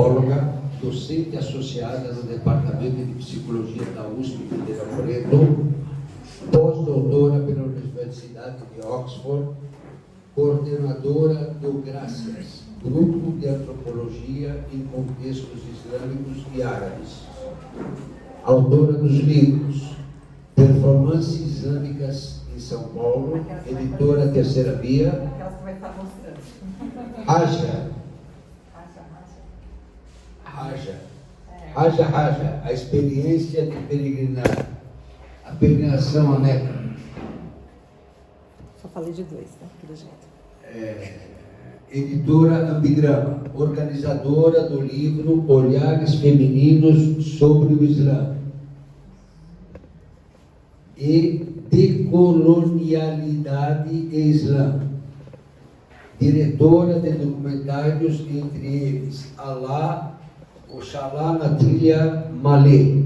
psicóloga, docente associada no Departamento de Psicologia da USP Ribeirão Preto, pós-doutora pela Universidade de Oxford, coordenadora do Gracias, Grupo de Antropologia em Contextos Islâmicos e Árabes, autora dos livros Performances Islâmicas em São Paulo, editora Terceira Via, Aquelas que vai estar mostrando. Haja, a experiência de peregrinar, a peregrinação à Meca. Só falei de dois, né? Pelo jeito. Editora Ambigrama, organizadora do livro Olhares Femininos sobre o Islã e Decolonialidade e Islã, diretora de documentários, entre eles Alá, Oxalá na Trilha Malê.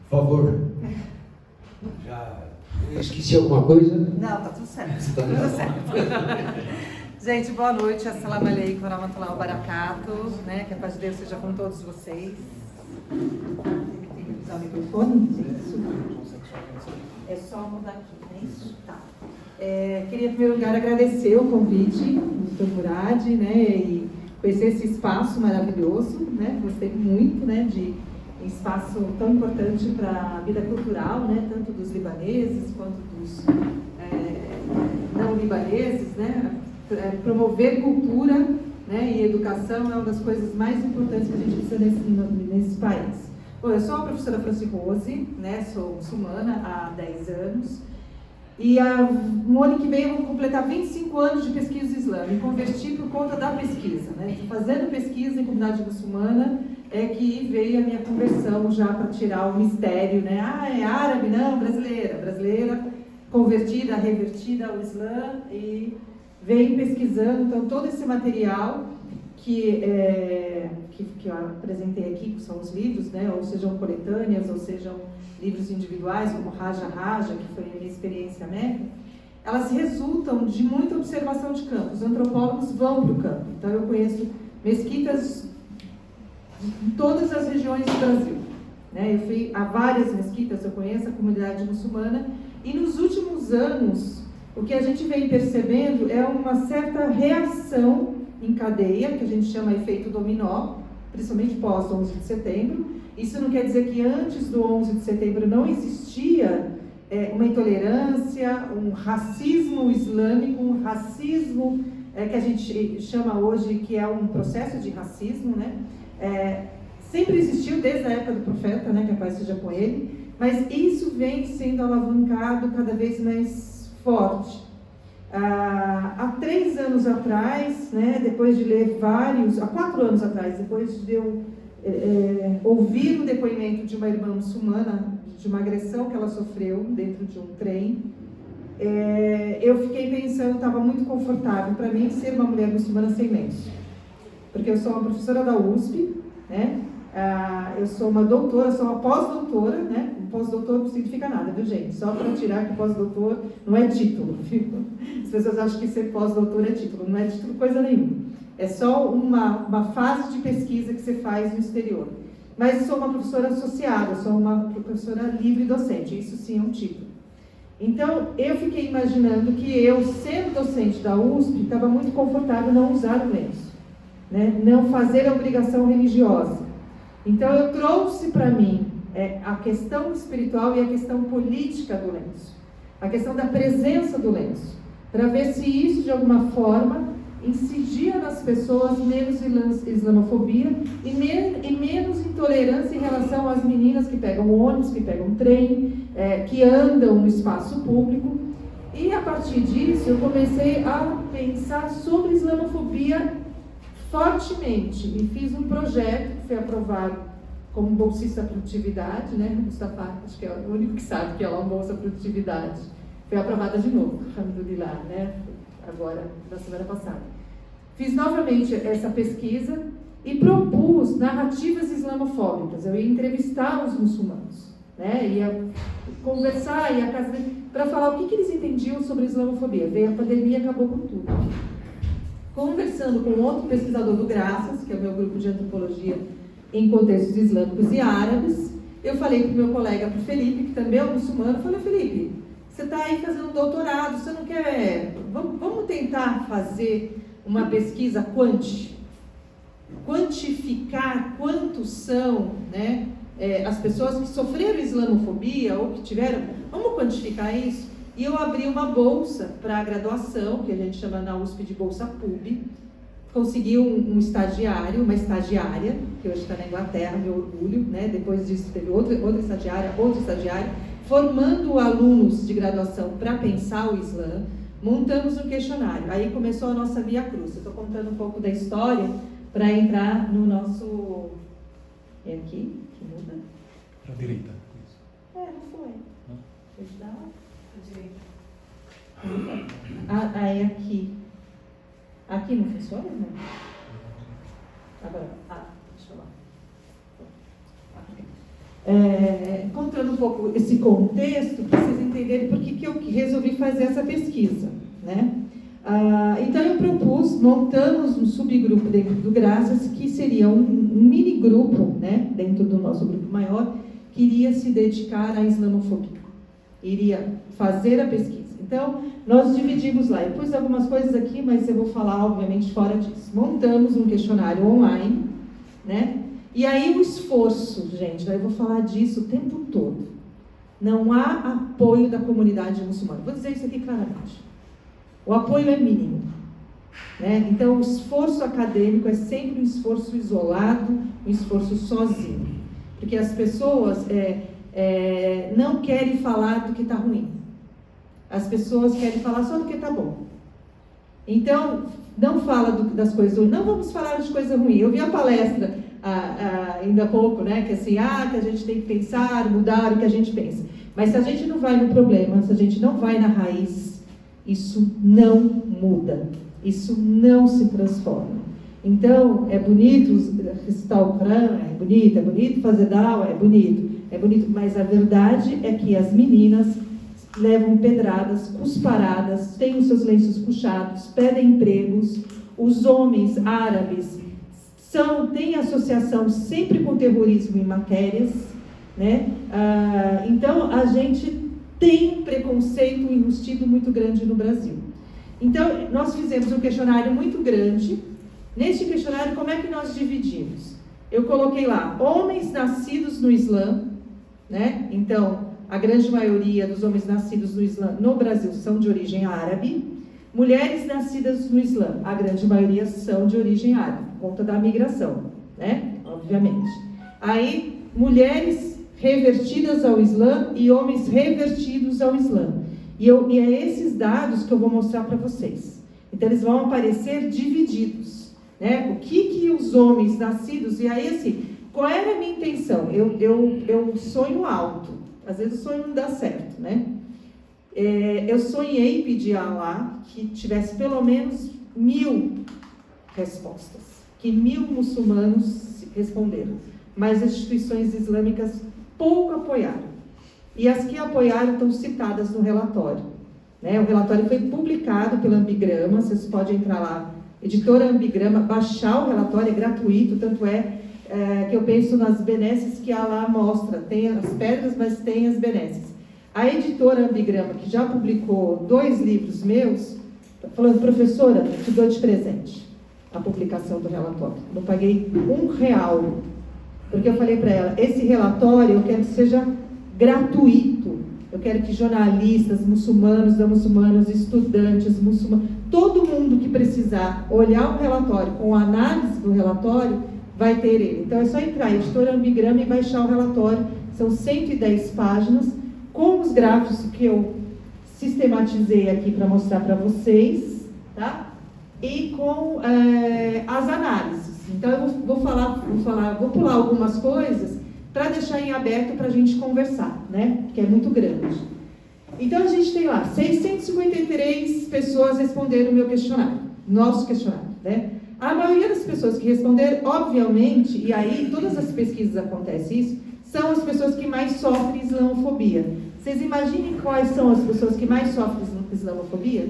Por favor. Já esqueci alguma coisa? Não, tá tudo certo. Tá tudo certo. Gente, boa noite. Assalamu alaikum wa rahmatullahi wa barakatuh. Né? Que a paz de Deus seja com todos vocês. Tem que usar o microfone? É só mudar aqui, não é isso? Tá. Queria, em primeiro lugar, agradecer o convite do Dr. Murad, né? E conhecer esse espaço maravilhoso, né? Gostei muito, né? De um espaço tão importante para a vida cultural, né? Tanto dos libaneses quanto dos não libaneses, né? Promover cultura, né? E educação é uma das coisas mais importantes que a gente precisa nesse país. Bom, eu sou a professora Franci Rose, né? Sou muçulmana há 10 anos. E no ano que vem eu vou completar 25 anos de pesquisa islâmica. Me converti por conta da pesquisa, né? Fazendo pesquisa em comunidade muçulmana é que veio a minha conversão já para tirar o mistério, né? Ah, é árabe? Não, brasileira. Brasileira, convertida, revertida ao Islã e venho pesquisando. Então, todo esse material que eu apresentei aqui, que são os livros, né? Ou sejam coletâneas, ou sejam livros individuais, como Raja Raja, que foi a minha experiência Meca, elas resultam de muita observação de campo. Os antropólogos vão para o campo. Então, eu conheço mesquitas em todas as regiões do Brasil. Né? Eu fui a várias mesquitas, eu conheço a comunidade muçulmana, e nos últimos anos, o que a gente vem percebendo é uma certa reação em cadeia, que a gente chama efeito dominó, principalmente pós 11 de setembro. Isso não quer dizer que antes do 11 de setembro não existia uma intolerância, um racismo islâmico, um racismo que a gente chama hoje que é um processo de racismo, né? Sempre existiu desde a época do profeta, né? Que a paz seja com ele, mas isso vem sendo alavancado cada vez mais forte. Há 3 anos atrás, né? Depois de ler há 4 anos atrás, depois de eu ouvir o depoimento de uma irmã muçulmana de uma agressão que ela sofreu dentro de um trem, eu fiquei pensando, estava muito confortável para mim ser uma mulher muçulmana sem lenço, porque eu sou uma professora da USP, né? Eu sou uma doutora, sou uma pós-doutora, né? Pós-doutor não significa nada, viu, gente? Só para tirar que pós-doutor não é título, viu? As pessoas acham que ser pós-doutor é título, não é título coisa nenhuma. É só uma fase de pesquisa que você faz no exterior. Mas sou uma professora associada, sou uma professora livre docente, isso sim é um título. Então, eu fiquei imaginando que eu, sendo docente da USP, estava muito confortável não usar o lenço, né? Não fazer a obrigação religiosa. Então, eu trouxe para mim a questão espiritual e a questão política do lenço, a questão da presença do lenço, para ver se isso, de alguma forma, incidia nas pessoas menos islamofobia e menos intolerância em relação às meninas que pegam ônibus, que pegam trem, que andam no espaço público. E a partir disso eu comecei a pensar sobre islamofobia fortemente e fiz um projeto que foi aprovado como bolsista produtividade, né? Mustafa, acho que é o único que sabe que é uma bolsa produtividade. Foi aprovada de novo, alhamdulillah, né? Agora, na semana passada. Fiz novamente essa pesquisa e propus narrativas islamofóbicas. Eu ia entrevistar os muçulmanos, né? Ia conversar, ia para falar o que eles entendiam sobre islamofobia. Veio a pandemia e acabou com tudo. conversando com outro pesquisador do Graças, que é o meu grupo de antropologia em contextos islâmicos e árabes, eu falei para o meu colega, para o Felipe, que também é muçulmano, eu falei, Felipe, você está aí fazendo um doutorado, você não quer... Vamos tentar fazer uma pesquisa quantificar quantos são, né, as pessoas que sofreram islamofobia ou que tiveram... Vamos quantificar isso? E eu abri uma bolsa para a graduação, que a gente chama na USP de Bolsa PUB. Consegui um estagiário, uma estagiária, que hoje está na Inglaterra, meu orgulho, né? Depois disso teve outra estagiária, formando alunos de graduação para pensar o Islã, montamos um questionário. Aí começou a nossa Via Cruz. Eu estou contando um pouco da história para entrar no nosso... É aqui que muda? Para a direita. Não foi. Não? Deixa eu dar direita. É aqui. Aqui não funciona, não? Agora, deixa eu lá. Contando um pouco esse contexto, para vocês entenderem por que eu resolvi fazer essa pesquisa, né? Então eu propus, montamos um subgrupo dentro do Graças, que seria um mini grupo, né, dentro do nosso grupo maior, que iria se dedicar à islamofobia, iria fazer a pesquisa. Então, nós dividimos lá. Eu pus algumas coisas aqui, mas eu vou falar, obviamente, fora disso. Montamos um questionário online, né? E aí o esforço, gente, eu vou falar disso o tempo todo. Não há apoio da comunidade muçulmana. Vou dizer isso aqui claramente. O apoio é mínimo, né? Então, o esforço acadêmico é sempre um esforço isolado, um esforço sozinho. Porque as pessoas não querem falar do que está ruim. As pessoas querem falar só do que está bom. Então, não fala das coisas ruins. Não vamos falar de coisa ruim. Eu vi a palestra ainda há pouco, né? Que assim, que a gente tem que pensar, mudar o que a gente pensa. Mas se a gente não vai no problema, se a gente não vai na raiz, isso não muda. Isso não se transforma. Então, é bonito recitar o Corão, é bonito fazer dawa, é bonito. Mas a verdade é que as meninas levam pedradas, cusparadas, têm os seus lenços puxados, pedem empregos. Os homens árabes têm associação sempre com terrorismo em matérias, né? Então, a gente tem preconceito enrustido muito grande no Brasil. Então, nós fizemos um questionário muito grande. Neste questionário, como é que nós dividimos? Eu coloquei lá, homens nascidos no Islã, né? Então, a grande maioria dos homens nascidos no Islã no Brasil são de origem árabe. Mulheres nascidas no Islã, a grande maioria são de origem árabe, por conta da migração, né? Obviamente. Aí, mulheres revertidas ao Islã e homens revertidos ao Islã. E é esses dados que eu vou mostrar para vocês. Então, eles vão aparecer divididos, né? O que os homens nascidos... E aí, assim, qual era a minha intenção? Eu sonho alto. Às vezes o sonho não dá certo, né? Eu sonhei pedir a Allah que tivesse pelo menos 1000 respostas. Que 1000 muçulmanos responderam. Mas as instituições islâmicas pouco apoiaram. E as que apoiaram estão citadas no relatório, né? O relatório foi publicado pela Ambigrama, vocês podem entrar lá, editora Ambigrama, baixar o relatório, é gratuito, tanto que eu penso nas benesses que Allah mostra, tem as pedras, mas tem as benesses. A editora Ambigrama, que já publicou 2 livros meus, tá falando, professora, te dou de presente a publicação do relatório. Não paguei R$1, porque eu falei para ela, esse relatório eu quero que seja gratuito. Eu quero que jornalistas, muçulmanos, não muçulmanos, estudantes, muçulmanos, todo mundo que precisar olhar o relatório com a análise do relatório, vai ter ele. Então é só entrar em editora Ambigrama e baixar o relatório. São 110 páginas, com os gráficos que eu sistematizei aqui para mostrar para vocês, tá? E com as análises. Então eu vou pular algumas coisas para deixar em aberto para a gente conversar, né? Que é muito grande. Então a gente tem lá 653 pessoas responderam o meu questionário, nosso questionário, né? A maioria das pessoas que responderam, obviamente, e aí todas as pesquisas acontecem isso, são as pessoas que mais sofrem islamofobia. Vocês imaginem quais são as pessoas que mais sofrem islamofobia?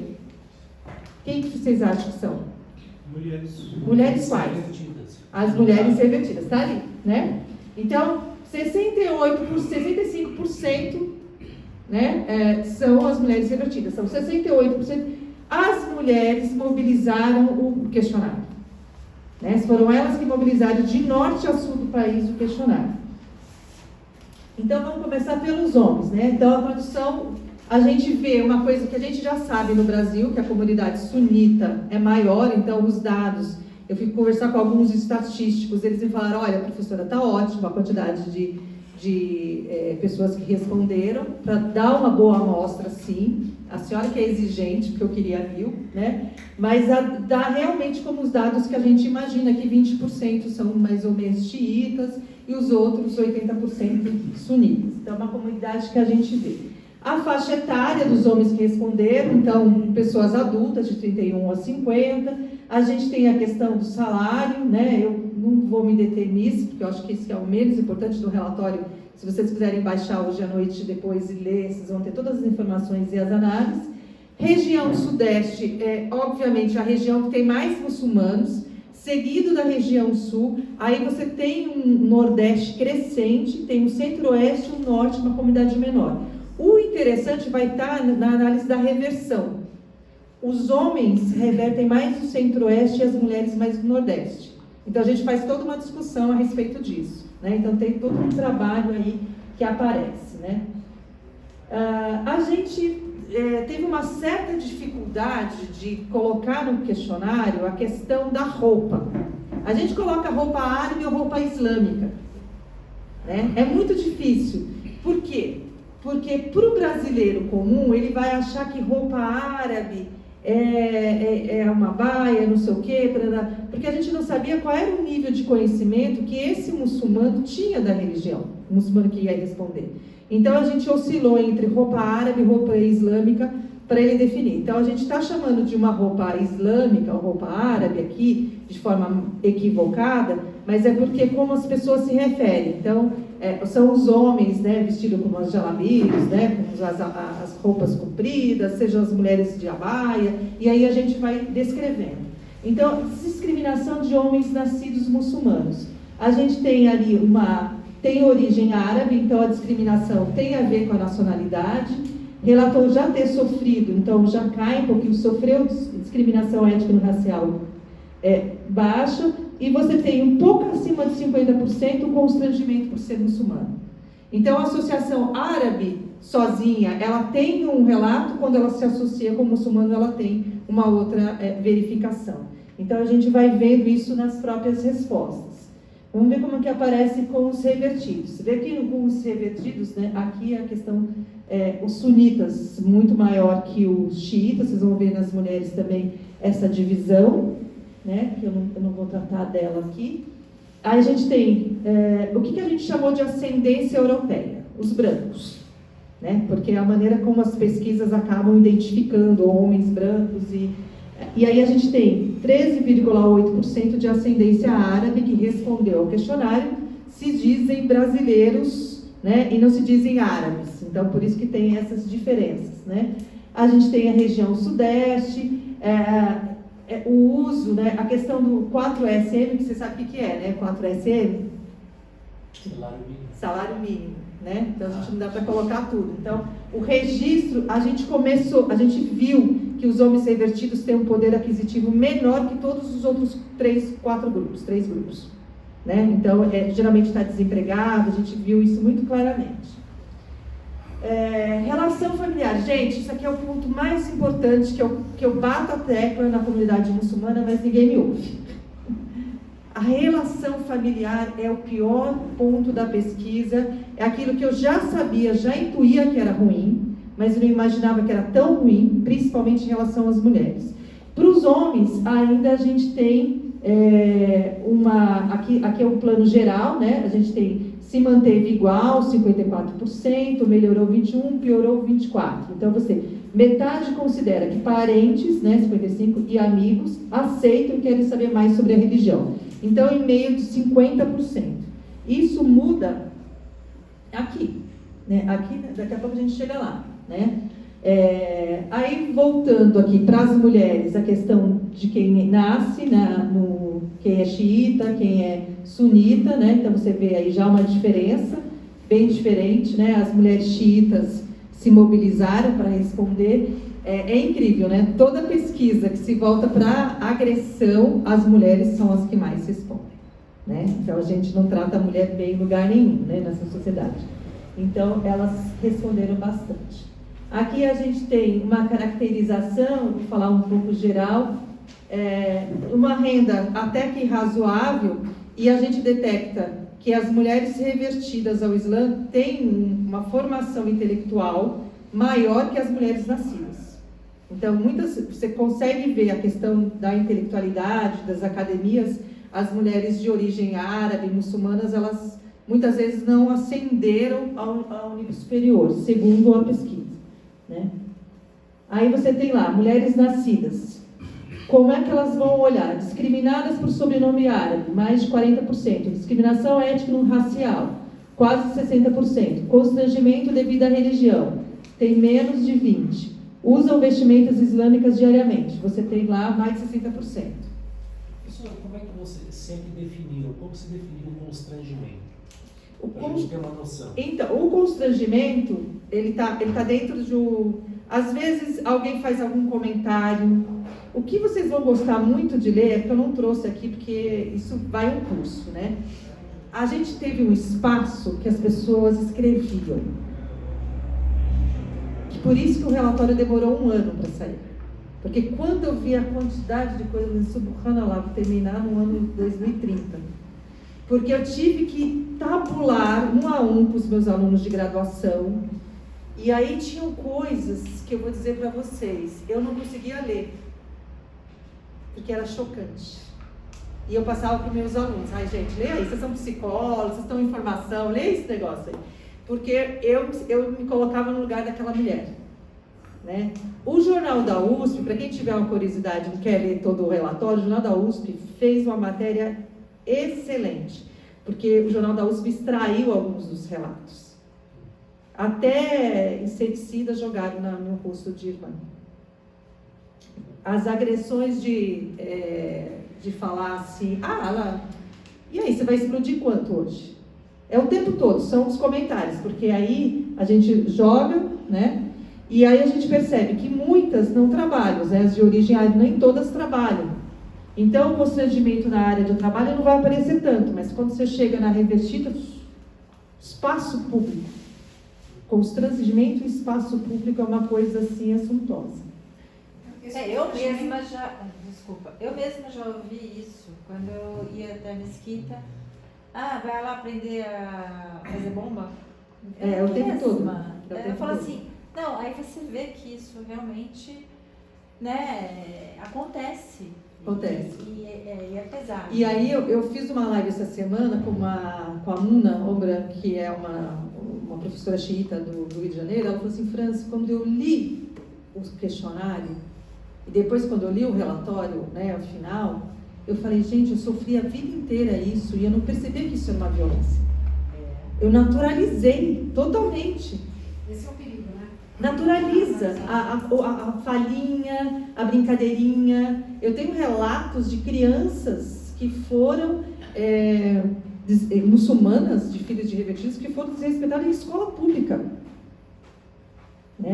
Quem que vocês acham que são? Mulheres quais? revertidas. As mulheres revertidas, tá ali, né? Então, 65%, né, são as mulheres revertidas. São 68%. As mulheres mobilizaram o questionário. Né? Foram elas que mobilizaram de norte a sul do país o questionário. Então, vamos começar pelos homens, né? Então, a produção, a gente vê uma coisa que a gente já sabe no Brasil, que a comunidade sunita é maior, então os dados, eu fui conversar com alguns estatísticos, eles me falaram, olha, professora, está ótimo a quantidade de pessoas que responderam, para dar uma boa amostra, sim. A senhora que é exigente, porque eu queria 1.000, né? Mas dá realmente como os dados que a gente imagina, que 20% são mais ou menos xiitas e os outros 80% sunitas. Então, é uma comunidade que a gente vê. A faixa etária dos homens que responderam, então, pessoas adultas de 31 a 50. A gente tem a questão do salário, né? Eu não vou me deter nisso, porque eu acho que isso é o menos importante do relatório. Se vocês quiserem baixar hoje à noite depois e ler, vocês vão ter todas as informações e as análises. Região Sudeste é, obviamente, a região que tem mais muçulmanos, seguido da região Sul. Aí você tem um Nordeste crescente, tem um Centro-Oeste e um Norte, uma comunidade menor. O interessante vai estar na análise da reversão. Os homens revertem mais no Centro-Oeste e as mulheres mais no Nordeste. Então, a gente faz toda uma discussão a respeito disso. Né? Então, tem todo um trabalho aí que aparece. Né? A gente teve uma certa dificuldade de colocar no questionário a questão da roupa. A gente coloca roupa árabe ou roupa islâmica. Né? É muito difícil. Por quê? Porque para o brasileiro comum, ele vai achar que roupa árabe é uma baia, não sei o quê, porque a gente não sabia qual era o nível de conhecimento que esse muçulmano tinha da religião, o muçulmano que ia responder. Então, a gente oscilou entre roupa árabe e roupa islâmica para ele definir. Então, a gente está chamando de uma roupa islâmica ou roupa árabe aqui, de forma equivocada, mas é porque como as pessoas se referem. Então, são os homens, né, vestidos com as jalabis, né, com as roupas compridas, sejam as mulheres de abaia, e aí a gente vai descrevendo. Então, discriminação de homens nascidos muçulmanos. A gente tem ali tem origem árabe, então a discriminação tem a ver com a nacionalidade. Relatou já ter sofrido, então já cai um pouquinho, sofreu discriminação étnico-racial baixa, e você tem um pouco acima de 50% o constrangimento por ser muçulmano. Então, a associação árabe sozinha, ela tem um relato, quando ela se associa com o muçulmano, ela tem uma outra verificação. Então, a gente vai vendo isso nas próprias respostas. Vamos ver como que aparece com os revertidos. Você vê que com os revertidos, né, aqui a questão, os sunitas, muito maior que os xiitas, vocês vão ver nas mulheres também essa divisão, né, que eu não vou tratar dela aqui. Aí a gente tem o que a gente chamou de ascendência europeia, os brancos, né, porque é a maneira como as pesquisas acabam identificando homens brancos, e aí a gente tem 13,8% de ascendência árabe que respondeu ao questionário, se dizem brasileiros, né, e não se dizem árabes, então por isso que tem essas diferenças. Né. A gente tem a região sudeste, o uso, né, a questão do 4SM, que você sabe o que é, né? 4SM? Salário mínimo, né? Então a gente não dá para colocar tudo. Então, o registro, a gente viu que os homens revertidos têm um poder aquisitivo menor que todos os outros três grupos. Né? Então, geralmente está desempregado, a gente viu isso muito claramente. Relação familiar. Gente, isso aqui é o ponto mais importante que eu bato a tecla na comunidade muçulmana, mas ninguém me ouve. A relação familiar é o pior ponto da pesquisa, é aquilo que eu já sabia, já intuía que era ruim, mas eu não imaginava que era tão ruim, principalmente em relação às mulheres. Para os homens, ainda a gente tem aqui é o plano geral, né? A gente se manteve igual, 54%, melhorou 21%, piorou 24%. Então, metade considera que parentes, né, 55%, e amigos aceitam e querem saber mais sobre a religião. Então, em meio de 50%. Isso muda aqui, né? Aqui, daqui a pouco a gente chega lá, né? Aí, voltando aqui para as mulheres, a questão de quem nasce, quem é xiita, quem é sunita, né? Então você vê aí já uma diferença bem diferente, né? As mulheres xiitas se mobilizaram para responder. É incrível, né? Toda pesquisa que se volta para agressão, as mulheres são as que mais respondem, né? Então a gente não trata a mulher bem em lugar nenhum, né, nessa sociedade. Então elas responderam bastante. Aqui a gente tem uma caracterização, vou falar um pouco geral, uma renda até que razoável, e a gente detecta que as mulheres revertidas ao Islã têm uma formação intelectual maior que as mulheres nascidas. Então, você consegue ver a questão da intelectualidade, das academias. As mulheres de origem árabe, muçulmanas, elas muitas vezes não ascenderam ao nível superior, segundo a pesquisa, né? Aí você tem lá, mulheres nascidas. Como é que elas vão olhar? Discriminadas por sobrenome árabe, mais de 40%. Discriminação étnico-racial, quase 60%. Constrangimento devido à religião, tem menos de 20%. Usam vestimentas islâmicas diariamente, você tem lá mais de 60%. Professor, como é que você sempre definiu? Como se definiu o constrangimento? Para a gente ter uma noção. Então, o constrangimento, ele tá dentro de um... Às vezes, alguém faz algum comentário. O que vocês vão gostar muito de ler, é que eu não trouxe aqui, porque isso vai um curso, né? A gente teve um espaço que as pessoas escreviam. Por isso que o relatório demorou 1 ano para sair. Porque quando eu vi a quantidade de coisas, subhanallah, vou terminar no ano 2030. Porque eu tive que tabular 1 a 1 para os meus alunos de graduação. E aí tinham coisas que eu vou dizer para vocês, eu não conseguia ler. Porque era chocante. E eu passava para os meus alunos, ai gente, leia aí, vocês são psicólogos, vocês estão em formação, leia esse negócio aí. Porque eu me colocava no lugar daquela mulher, né? O Jornal da USP, para quem tiver uma curiosidade, não quer ler todo o relatório, o Jornal da USP fez uma matéria excelente, porque o Jornal da USP extraiu alguns dos relatos. Até inseticidas jogaram no rosto de irmã. As agressões de falar assim, e aí, você vai explodir quanto hoje? É o tempo todo, são os comentários, porque aí a gente joga, né? E aí a gente percebe que muitas não trabalham, né? As de origem árabe, nem todas trabalham. Então, o constrangimento na área de trabalho não vai aparecer tanto, mas quando você chega na revestida, espaço público. Constrangimento em espaço público é uma coisa assim assuntosa. Eu mesma já ouvi isso quando eu ia até a mesquita. Vai lá aprender a fazer bomba? O tempo todo. Eu falo assim, não, aí você vê que isso realmente, né, acontece. E é pesado. E aí eu fiz uma live essa semana com a Muna Obra, que é uma professora xiita do Rio de Janeiro. Ela falou assim, França, quando eu li o questionário, e depois quando eu li o relatório, né, ao final, eu falei, gente, eu sofri a vida inteira isso e eu não percebi que isso era uma violência. Eu naturalizei totalmente. Esse é o perigo, né? Naturaliza a falhinha, a brincadeirinha. Eu tenho relatos de crianças que foram muçulmanas, de filhos de revertidos, que foram desrespeitadas em escola pública. Né?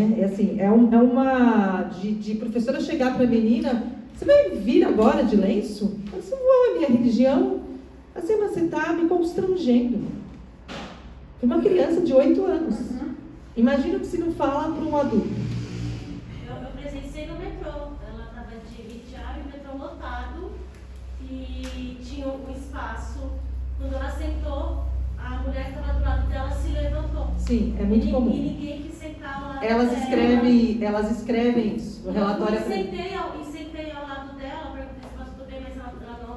De professora chegar para a menina, você vai vir agora de lenço? Eu disse, vou, minha religião. Assim, mas você está me constrangendo. Uma criança de 8 anos. Imagina que se não fala para um adulto. Eu presenciei no metrô. Ela estava de vestiário, o metrô lotado, e tinha um espaço. Quando ela sentou, a mulher que estava do lado dela se levantou. Sim, é muito comum. E ninguém quis sentar ao lado Elas dela. escrevem isso. O relatório E sentei ao lado dela, perguntei se ela tudo bem, mas ela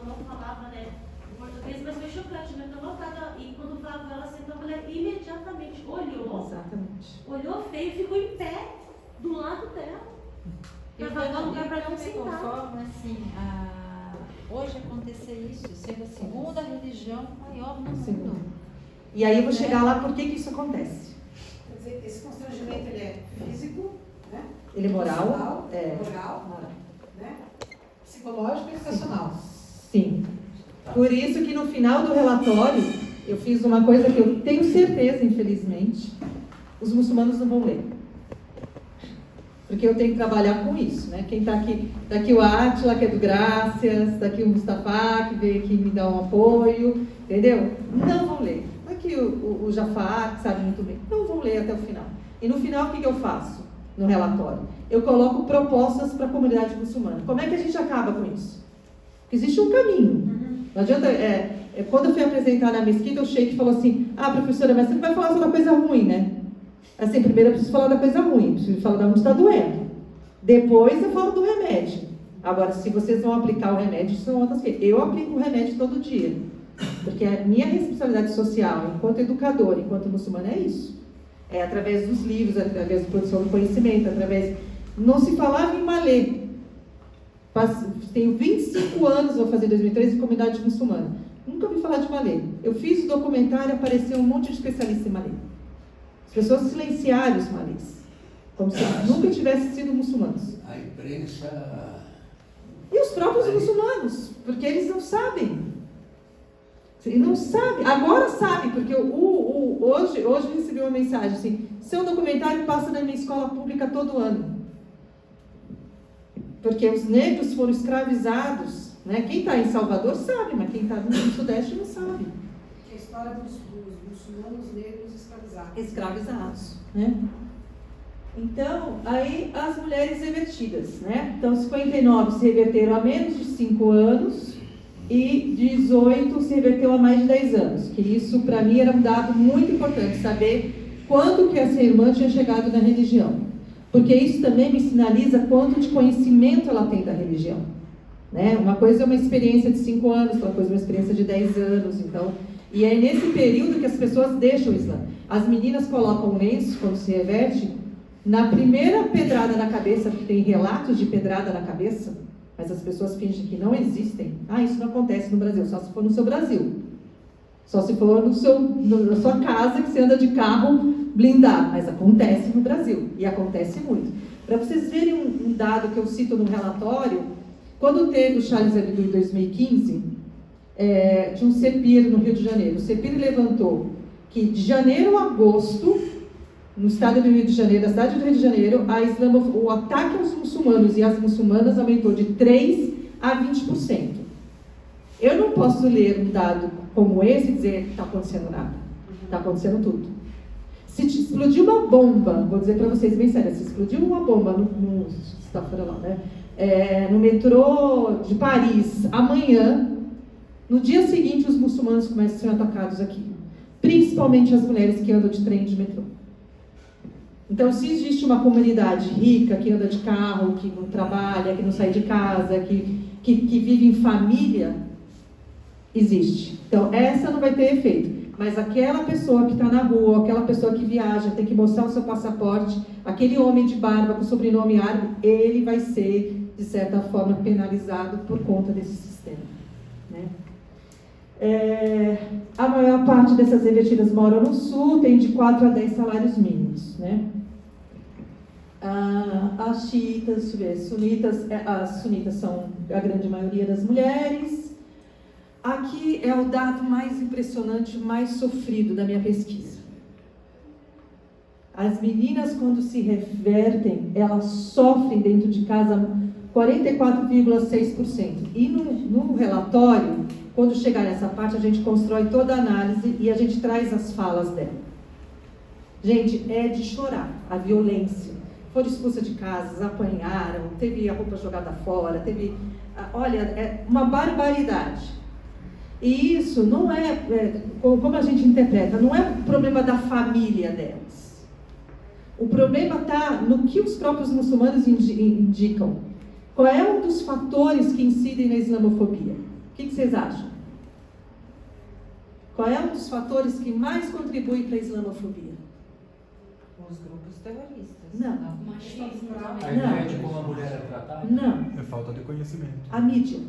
não falava, né, o português, mas foi chocante, o metrô lotado. E quando falava com ela, sentou, a mulher imediatamente olhou. Exatamente. Olhou feio e ficou em pé do lado dela. Para vagar um lugar para não sentar. Conforme, assim, hoje acontecer isso, sendo a segunda religião maior no mundo. E aí eu vou chegar lá, por que isso acontece? Quer dizer, esse constrangimento ele é físico, né? Ele é moral? Emocional, É. moral, né? Psicológico e educacional. Sim. Por isso que no final do relatório, eu fiz uma coisa que eu tenho certeza, infelizmente, os muçulmanos não vão ler. Porque eu tenho que trabalhar com isso, né? Quem está aqui o Átila, que é do Graças, está aqui o Mustafa, que veio aqui me dar um apoio, entendeu? Não vão ler. Aqui o Jafar, que sabe muito bem, não vão ler até o final. E no final, o que eu faço no relatório? Eu coloco propostas para a comunidade muçulmana. Como é que a gente acaba com isso? Porque existe um caminho. Não adianta... quando eu fui apresentar na mesquita, o sheik falou assim, professora, mas você não vai falar só da coisa ruim, né? Assim, primeiro eu preciso falar da coisa ruim, preciso falar da onde está doendo. Depois eu falo do remédio. Agora, se vocês vão aplicar o remédio, são outras coisas. Eu aplico o remédio todo dia. Porque a minha responsabilidade social, enquanto educadora, enquanto muçulmana, é isso. É através dos livros, através da produção do conhecimento, através... Não se falava em malê. Tenho 25 anos, vou fazer 2013, em comunidade muçulmana. Nunca ouvi falar de malê. Eu fiz o documentário, apareceu um monte de especialista em malê. As pessoas silenciaram os malês, como se nunca tivessem sido muçulmanos. A imprensa... E os próprios muçulmanos, porque eles não sabem. E não sabem. Agora sabem, porque hoje eu recebi uma mensagem assim, seu documentário passa na minha escola pública todo ano. Porque os negros foram escravizados, né? Quem está em Salvador sabe, mas quem está no Sudeste não sabe. Que é a história dos muçulmanos negros escravizados. Escravizados, né? Então, aí as mulheres revertidas, né? Então, 59 se reverteram a menos de 5 anos e 18 se reverteu a mais de 10 anos. Que isso, para mim, era um dado muito importante, saber quando que essa irmã tinha chegado na religião. Porque isso também me sinaliza quanto de conhecimento ela tem da religião. Né? Uma coisa é uma experiência de 5 anos, outra coisa é uma experiência de 10 anos. Então, e é nesse período que as pessoas deixam o Islã. As meninas colocam um lenço, quando se reverte, na primeira pedrada na cabeça, porque tem relatos de pedrada na cabeça, mas as pessoas fingem que não existem. Isso não acontece no Brasil, só se for no seu Brasil. Só se for na sua casa, que você anda de carro blindado. Mas acontece no Brasil, e acontece muito. Para vocês verem um dado que eu cito no relatório, quando teve o Charles Hebdo em 2015, tinha um CEPIR no Rio de Janeiro. O CEPIR levantou que de janeiro a agosto, no estado do Rio de Janeiro, na cidade do Rio de Janeiro, o ataque aos muçulmanos e às muçulmanas aumentou de 3% a 20%. Eu não posso ler um dado como esse e dizer que está acontecendo nada. Está acontecendo tudo. Se explodir uma bomba, vou dizer para vocês bem sério, se explodir uma bomba no metrô de Paris amanhã, no dia seguinte os muçulmanos começam a ser atacados aqui. Principalmente as mulheres que andam de trem e de metrô. Então, se existe uma comunidade rica, que anda de carro, que não trabalha, que não sai de casa, que vive em família, existe. Então, essa não vai ter efeito. Mas aquela pessoa que está na rua, aquela pessoa que viaja, tem que mostrar o seu passaporte, aquele homem de barba com sobrenome árabe, ele vai ser, de certa forma, penalizado por conta desse sistema. Né? A maior parte dessas revertidas moram no sul, tem de 4 a 10 salários mínimos. Né? As xiitas, deixa eu ver, as sunitas são a grande maioria das mulheres. Aqui é o dado mais impressionante, mais sofrido da minha pesquisa. As meninas, quando se revertem, elas sofrem dentro de casa 44,6%. E no relatório, quando chegar nessa parte, a gente constrói toda a análise e a gente traz as falas dela. Gente, é de chorar a violência. Foram expulsas de casas, apanharam, teve a roupa jogada fora, olha, é uma barbaridade. E isso não como a gente interpreta, não é o problema da família delas. O problema está no que os próprios muçulmanos indicam. Qual é um dos fatores que incidem na islamofobia? O que vocês acham? Qual é um dos fatores que mais contribui para a islamofobia? Os grupos terroristas. Não. Machismo. A ideia de como a mulher é tratada? Não. É falta de conhecimento. A mídia.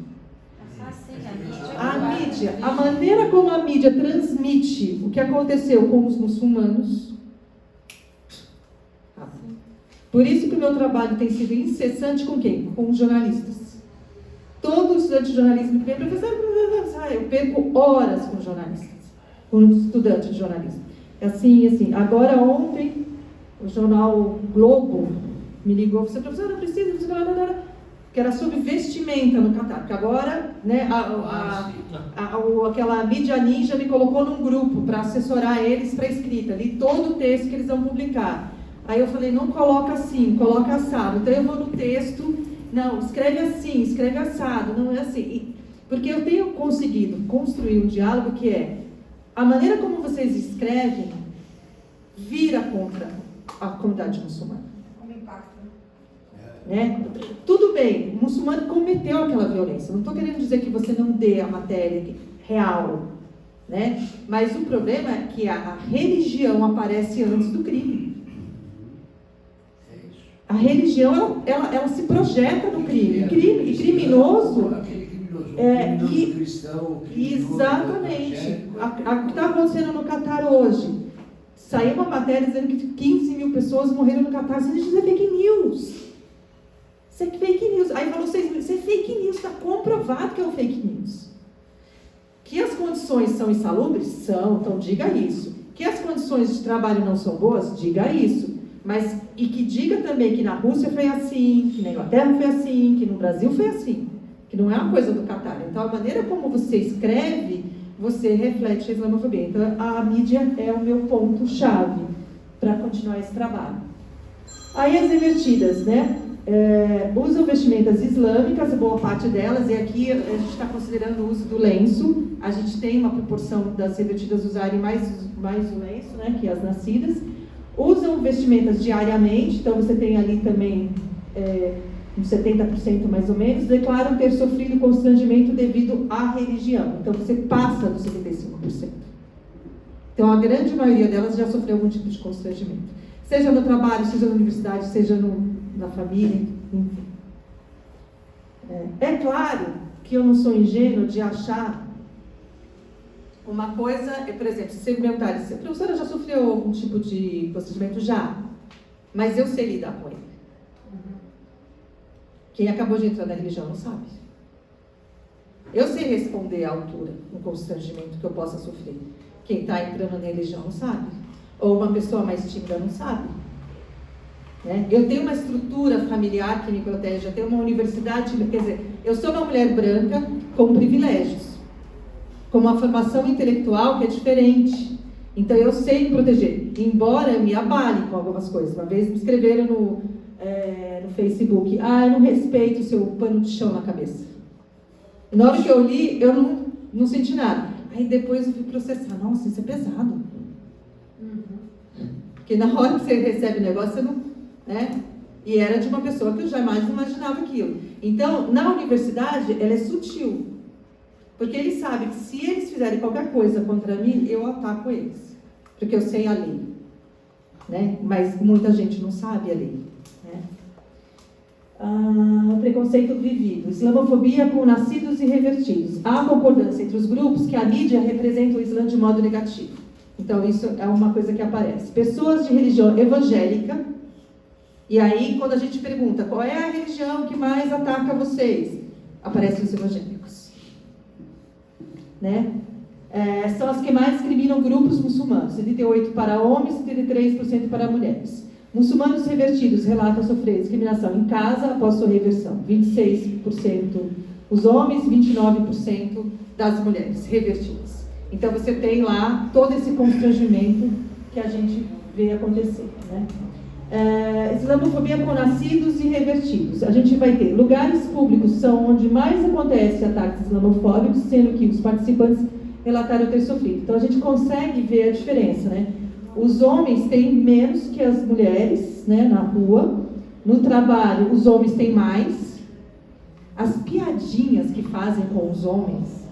A mídia, a maneira como a mídia transmite o que aconteceu com os muçulmanos. Por isso que o meu trabalho tem sido incessante com quem? Com os jornalistas. Todo estudante de jornalismo que vem, professor, eu perco horas com jornalistas, com estudante de jornalismo. Assim. Agora, ontem, o jornal Globo me ligou, você, professora, precisa, que era sobre vestimenta no Catar, porque agora, né, aquela mídia ninja me colocou num grupo para assessorar eles para escrita, li todo o texto que eles vão publicar. Aí eu falei, não coloca assim, coloca assado. Então eu vou no texto, não, escreve assim, escreve assado, não é assim. Porque eu tenho conseguido construir um diálogo que é, a maneira como vocês escrevem vira contra a comunidade muçulmana. Como impacta? Né? Tudo bem, o muçulmano cometeu aquela violência. Não estou querendo dizer que você não dê a matéria real, né? Mas o problema é que a religião aparece antes do crime. A religião, ela se projeta no crime. E criminoso... Criminoso cristão, exatamente. O que está acontecendo no Catar hoje? Saiu uma matéria dizendo que 15 mil pessoas morreram no Catar. Isso é fake news. Isso é fake news. Aí falou 6 mil. Isso é fake news. Está comprovado que é um fake news. Que as condições são insalubres? São. Então diga isso. Que as condições de trabalho não são boas? Diga isso. Mas, e que diga também que na Rússia foi assim, que na Inglaterra foi assim, que no Brasil foi assim. Que não é uma coisa do Catar. Então, a maneira como você escreve, você reflete a islamofobia. Então, a mídia é o meu ponto-chave para continuar esse trabalho. Aí, as revertidas, né? Usam vestimentas islâmicas, boa parte delas, e aqui a gente está considerando o uso do lenço. A gente tem uma proporção das revertidas usarem mais o lenço, né? Que as nascidas. Usam vestimentas diariamente, então você tem ali também uns 70% mais ou menos, declaram ter sofrido constrangimento devido à religião. Então você passa dos 75%. Então a grande maioria delas já sofreu algum tipo de constrangimento. Seja no trabalho, seja na universidade, seja na família, enfim. É claro que eu não sou ingênuo de achar uma coisa, por exemplo, se você me perguntar, a professora já sofreu algum tipo de constrangimento? Já. Mas eu sei lidar com ele. Quem acabou de entrar na religião não sabe. Eu sei responder à altura um constrangimento que eu possa sofrer. Quem está entrando na religião não sabe. Ou uma pessoa mais tímida não sabe. Né? Eu tenho uma estrutura familiar que me protege, eu tenho uma universidade, quer dizer, eu sou uma mulher branca com privilégios, com uma formação intelectual que é diferente. Então eu sei me proteger, embora eu me abale com algumas coisas. Uma vez me escreveram no Facebook, eu não respeito o seu pano de chão na cabeça. E na hora que eu li, eu não senti nada. Aí depois eu fui processar, nossa, isso é pesado. Porque na hora que você recebe o negócio, você não... Né? E era de uma pessoa que eu jamais imaginava aquilo. Então, na universidade, ela é sutil. Porque eles sabem que se eles fizerem qualquer coisa contra mim, eu ataco eles. Porque eu sei a lei. Né? Mas muita gente não sabe a lei. Né? Preconceito vivido. Islamofobia com nascidos e revertidos. Há concordância entre os grupos que a mídia representa o Islã de modo negativo. Então, isso é uma coisa que aparece. Pessoas de religião evangélica. E aí, quando a gente pergunta qual é a religião que mais ataca vocês, aparecem os evangélicos. Né? São as que mais discriminam grupos muçulmanos. 78% para homens e 33% para mulheres. Muçulmanos revertidos relatam sofrer discriminação em casa após sua reversão. 26% os homens, 29% das mulheres revertidas. Então você tem lá todo esse constrangimento que a gente vê acontecer. Né? Islamofobia com nascidos e revertidos. A gente vai ter lugares públicos são onde mais acontece ataques islamofóbicos, sendo que os participantes relataram ter sofrido. Então a gente consegue ver a diferença, né? Os homens têm menos que as mulheres, né, na rua. No trabalho, os homens têm mais. As piadinhas que fazem com os homens,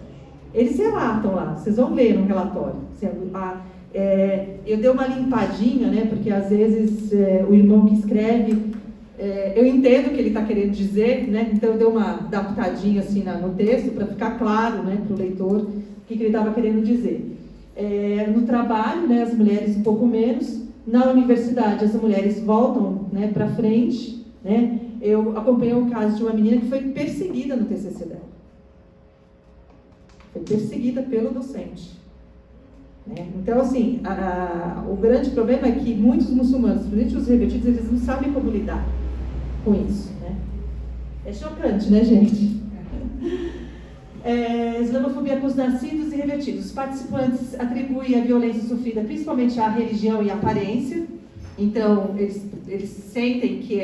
eles relatam lá. Vocês vão ver no relatório. Eu dei uma limpadinha, né, porque às vezes o irmão que escreve, eu entendo o que ele está querendo dizer, né, então eu dei uma adaptadinha assim no texto para ficar claro, né, para o leitor o que ele estava querendo dizer. No trabalho, né, as mulheres um pouco menos, Na universidade, as mulheres voltam, né, para frente, né? Eu acompanhei um caso de uma menina que foi perseguida no TCC dela. Foi perseguida pelo docente. Né? Então, assim, o grande problema é que muitos muçulmanos, principalmente os revertidos, eles não sabem como lidar com isso. Né? É chocante, né, gente? Islamofobia com os nascidos e revertidos. Os participantes atribuem a violência sofrida principalmente à religião e à aparência. Então, eles sentem que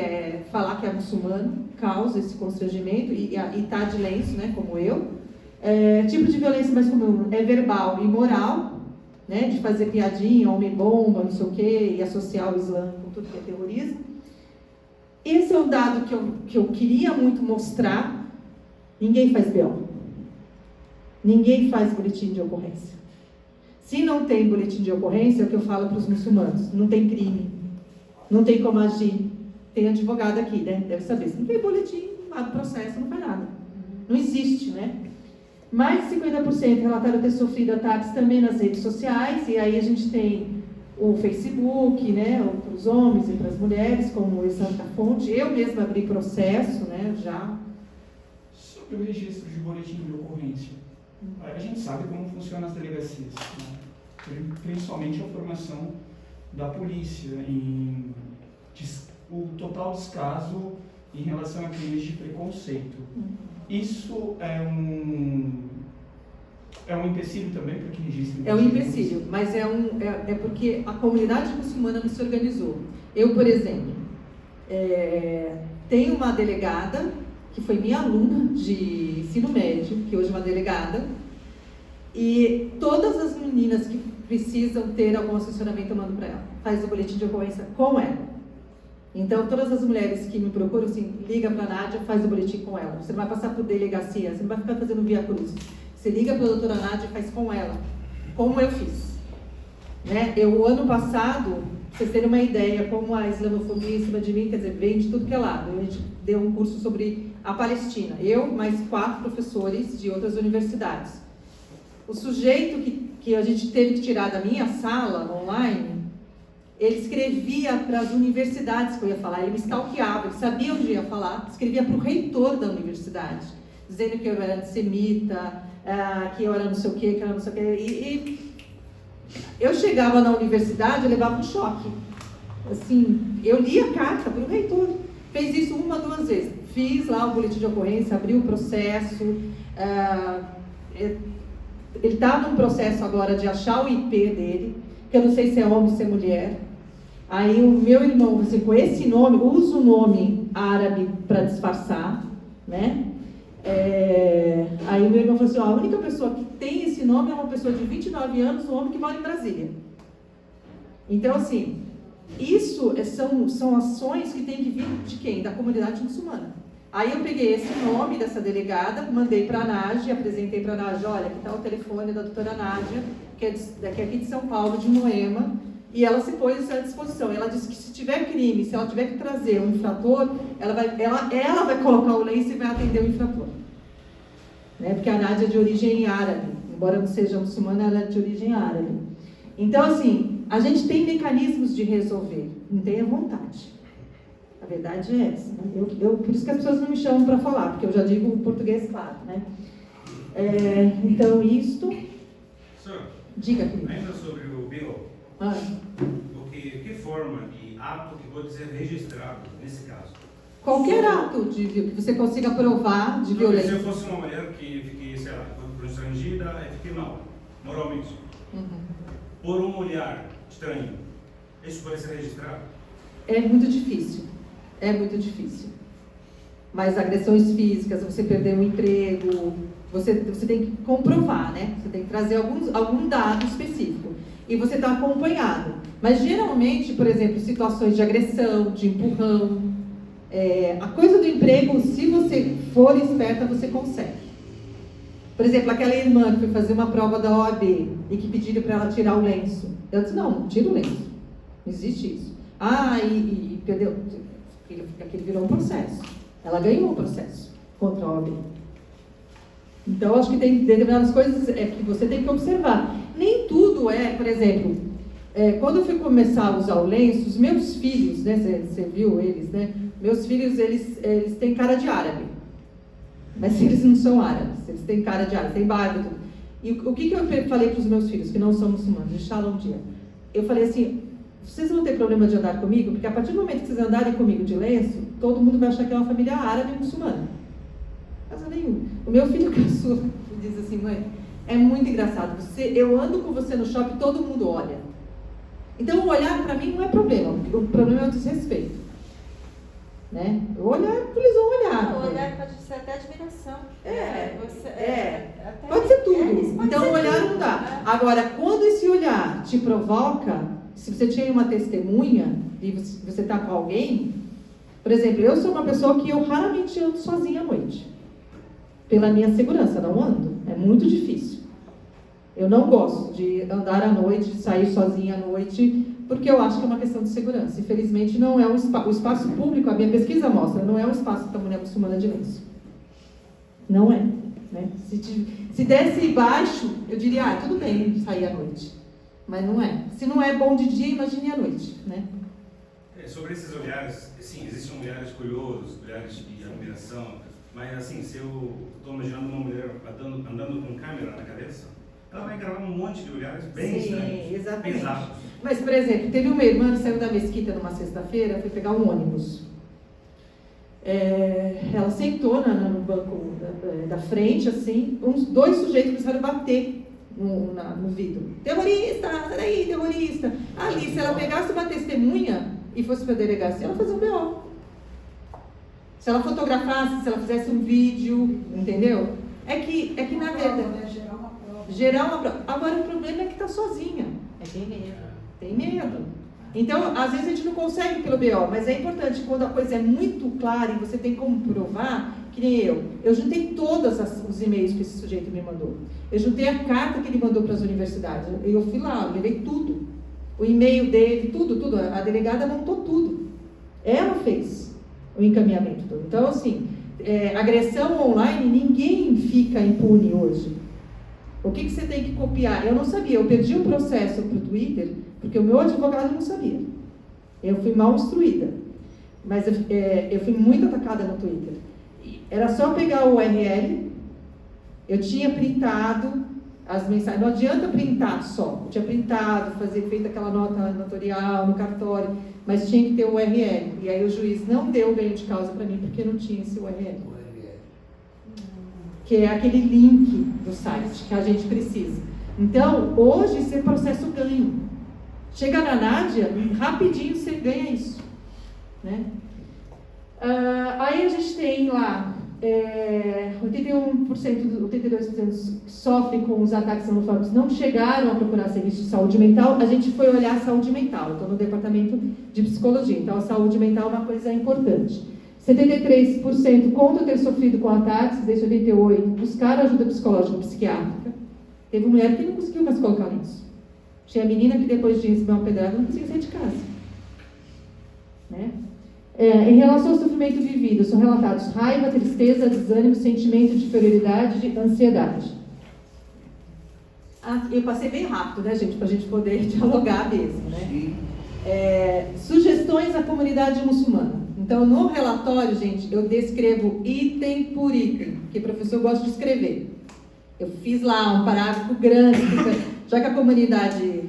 falar que é muçulmano causa esse constrangimento e tá de lenço, né, como eu. Tipo de violência mais comum é verbal e moral, né, de fazer piadinha, homem-bomba, não sei o quê, e associar o Islã com tudo que é terrorismo. Esse é um dado que eu queria muito mostrar. Ninguém faz BO. Ninguém faz boletim de ocorrência. Se não tem boletim de ocorrência, é o que eu falo para os muçulmanos, não tem crime, não tem como agir. Tem advogado aqui, né? Deve saber. Se não tem boletim, não abre processo, não faz nada. Não existe, né? Mais de 50% relataram ter sofrido ataques também nas redes sociais, e aí a gente tem o Facebook, né? Para os homens e para as mulheres, como Santa Fonte. Eu mesma abri processo, né? Já. Sobre o registro de boletim de ocorrência. A gente sabe como funcionam as delegacias, né? Principalmente a formação da polícia, o total descaso em relação a crimes de preconceito. Isso é um empecilho também para que registre? É um empecilho, mas é porque a comunidade muçulmana não se organizou. Eu, por exemplo, tenho uma delegada que foi minha aluna de ensino médio, que hoje é uma delegada, e todas as meninas que precisam ter algum assessoramento eu mando para ela, faz o boletim de ocorrência com ela. Então, todas as mulheres que me procuram, assim, liga para a Nádia, faz o boletim com ela. Você não vai passar por delegacia, você não vai ficar fazendo via cruz. Você liga para a doutora Nádia e faz com ela, como eu fiz. Né? O ano passado, pra vocês terem uma ideia, como a islamofobia em cima de mim, quer dizer, vem de tudo que é lado. A gente deu um curso sobre a Palestina. Eu, mais 4 professores de outras universidades. O sujeito que a gente teve que tirar da minha sala, online, ele escrevia para as universidades que eu ia falar. Ele me stalkeava, ele sabia onde eu ia falar, escrevia para o reitor da universidade, dizendo que eu era antissemita, que eu era não sei o quê, que eu era não sei o quê. E eu chegava na universidade, eu levava um choque. Assim, eu li a carta para o reitor. Fez isso 1, 2 vezes. Fiz lá o boletim de ocorrência, abri o processo. Ele está num processo agora de achar o IP dele, que eu não sei se é homem ou se é mulher. Aí o meu irmão, assim, com esse nome, usa o nome árabe para disfarçar, né? Aí o meu irmão falou assim, a única pessoa que tem esse nome é uma pessoa de 29 anos, um homem que mora em Brasília. Então, assim, isso são ações que tem que vir de quem? Da comunidade muçulmana. Aí eu peguei esse nome dessa delegada, mandei para a Nádia, apresentei para a Nádia, olha, aqui está o telefone da doutora Nádia, que é aqui de São Paulo, de Moema, e ela se pôs à disposição. Ela disse que se tiver crime, se ela tiver que trazer um infrator, ela vai colocar o lenço e vai atender o infrator. Né? Porque a Nádia é de origem árabe, embora não seja muçulmana, ela é de origem árabe. Então, assim, a gente tem mecanismos de resolver, não tenha vontade. A verdade é essa. Né? Por isso que as pessoas não me chamam para falar, porque eu já digo o português claro. Né? Então, isto... Senhor, diga, querido. ainda sobre o BO, que forma de ato que pode ser registrado nesse caso? Qualquer ato que você consiga provar de violência. Se eu fosse uma mulher que fiquei, sei lá, constrangida, fiquei mal, moralmente, por um olhar estranho, isso pode ser registrado? É muito difícil. É muito difícil. Mas agressões físicas, você perder um emprego, você tem que comprovar, né? Você tem que trazer algum dado específico. E você está acompanhado. Mas geralmente, por exemplo, situações de agressão, de empurrão, a coisa do emprego, se você for esperta, você consegue. Por exemplo, aquela irmã que foi fazer uma prova da OAB e que pediram para ela tirar o lenço. Eu disse, não tira o lenço. Não existe isso. E perdeu... Aquilo virou um processo. Ela ganhou o processo contra a OAB. Então, acho que tem determinadas coisas que você tem que observar. Nem tudo por exemplo, Quando eu fui começar a usar o lenço, os meus filhos, né, você viu eles, né? Meus filhos, eles têm cara de árabe. Mas eles não são árabes, eles têm cara de árabe, têm barba e tudo. E o que eu falei para os meus filhos, que não são muçulmanos, inshallah um dia? Eu falei assim, vocês vão ter problema de andar comigo, porque a partir do momento que vocês andarem comigo de lenço, todo mundo vai achar que é uma família árabe e muçulmana. Caso nenhum. O meu filho caçula diz assim, mãe, é muito engraçado, eu ando com você no shopping, todo mundo olha. Então, o olhar para mim não é problema, o problema é o desrespeito. Né? O olhar, eles vão olhar. O olhar pode ser até admiração. Pode ser tudo. Pode então, ser o olhar tudo. não dá. Agora, quando esse olhar te provoca, se você tinha uma testemunha e você está com alguém, por exemplo, eu sou uma pessoa que eu raramente ando sozinha à noite. Pela minha segurança, não ando. É muito difícil. Eu não gosto de andar à noite, de sair sozinha à noite, porque eu acho que é uma questão de segurança. Infelizmente, não é o espaço público, a minha pesquisa mostra, não é um espaço para mulher muçulmana de lenço. Não é. Né? Se desse baixo, eu diria, tudo bem sair à noite. Mas não é. Se não é bom de dia, imagine à noite. Né? Sobre esses olhares, sim, existem olhares curiosos, olhares de admiração, mas assim, se eu estou imaginando uma mulher andando com câmera na cabeça, ela vai gravar um monte de olhares bem estranhos, exatamente. pesados. Mas, por exemplo, teve uma irmã que saiu da mesquita numa sexta-feira, foi pegar um ônibus. Ela sentou no banco da frente, assim, dois sujeitos começaram a bater no vidro. Terrorista, sai daí, terrorista. Ali, se ela pegasse uma testemunha e fosse para a delegacia, ela fazia um BO. Se ela fotografasse, se ela fizesse um vídeo, entendeu? É que na verdade... Gerar uma prova. Agora, o problema é que está sozinha. Tem medo. Então, às vezes a gente não consegue pelo BO, mas é importante, quando a coisa é muito clara e você tem como provar, que nem eu juntei todos os e-mails que esse sujeito me mandou. Eu juntei a carta que ele mandou para as universidades. Eu fui lá, eu levei tudo. O e-mail dele, tudo. A delegada montou tudo. Ela fez o encaminhamento todo. Então, assim, agressão online, ninguém fica impune hoje. O que você tem que copiar? Eu não sabia, eu perdi um processo para o Twitter, porque o meu advogado não sabia. Eu fui mal instruída. Mas eu fui muito atacada no Twitter. Era só pegar o URL, eu tinha printado as mensagens, não adianta printar só. Eu tinha printado, feito aquela nota notorial no cartório, mas tinha que ter o URL. E aí o juiz não deu ganho de causa para mim, porque não tinha esse URL. Que é aquele link do site que a gente precisa. Então, hoje, esse é processo ganho. Chega na Nádia, rapidinho você ganha isso. Né? Aí a gente tem lá 82% sofrem com os ataques xenofóbicos, não chegaram a procurar serviço de saúde mental. A gente foi olhar a saúde mental. Eu estou no departamento de psicologia, então a saúde mental é uma coisa importante. 73% contam ter sofrido com ataques, desde 88%, buscaram ajuda psicológica psiquiátrica. Teve mulher que não conseguiu mais colocar nisso. Tinha menina que depois de receber uma pedrada não conseguia sair de casa. Né? Em relação ao sofrimento vivido, são relatados raiva, tristeza, desânimo, sentimento de inferioridade e ansiedade. Eu passei bem rápido, né, gente, para a gente poder dialogar mesmo. Né? Sugestões à comunidade muçulmana. Então, no relatório, gente, eu descrevo item por item, porque o professor gosta de escrever. Eu fiz lá um parágrafo grande, já que a comunidade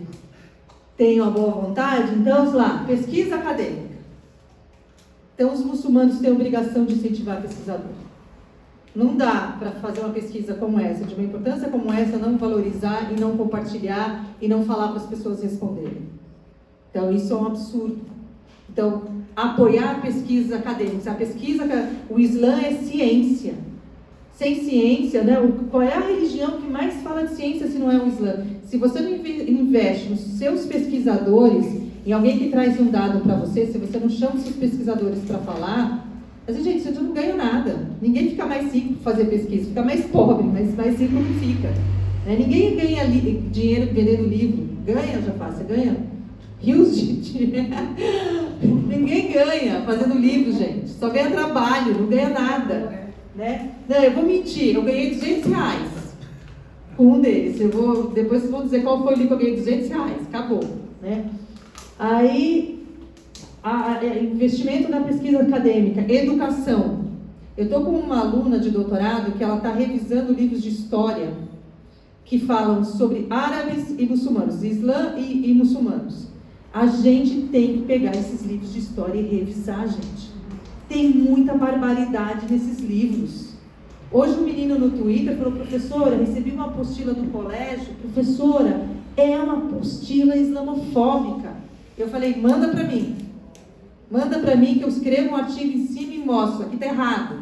tem uma boa vontade, então, vamos lá, pesquisa acadêmica. Então, os muçulmanos têm a obrigação de incentivar pesquisador. Não dá para fazer uma pesquisa como essa, de uma importância como essa, não valorizar e não compartilhar e não falar para as pessoas responderem. Então, isso é um absurdo. Então, apoiar pesquisas acadêmicas. O Islã é ciência. Sem ciência, né? Qual é a religião que mais fala de ciência se não é o Islã? Se você não investe nos seus pesquisadores, em alguém que traz um dado para você, se você não chama os seus pesquisadores para falar, mas, gente, você não ganha nada. Ninguém fica mais rico para fazer pesquisa, fica mais pobre, mas mais rico não fica. Né? Ninguém ganha dinheiro vendendo livro. Ganha, já faz, você ganha rios de dinheiro. Ninguém ganha fazendo livro, gente. Só ganha trabalho, não ganha nada. Né? Não, eu vou mentir, eu ganhei R$200. com um deles. Depois vocês vão dizer qual foi o livro que eu ganhei R$200, acabou, né? Aí, investimento na pesquisa acadêmica, educação. Eu estou com uma aluna de doutorado que ela está revisando livros de história que falam sobre árabes e muçulmanos, Islã e muçulmanos. A gente tem que pegar esses livros de história e revisar, gente. Tem muita barbaridade nesses livros. Hoje um menino no Twitter falou: professora, recebi uma apostila do colégio, professora, é uma apostila islamofóbica. Eu falei: manda para mim. Manda para mim que eu escrevo um artigo em cima e mostro, aqui está errado.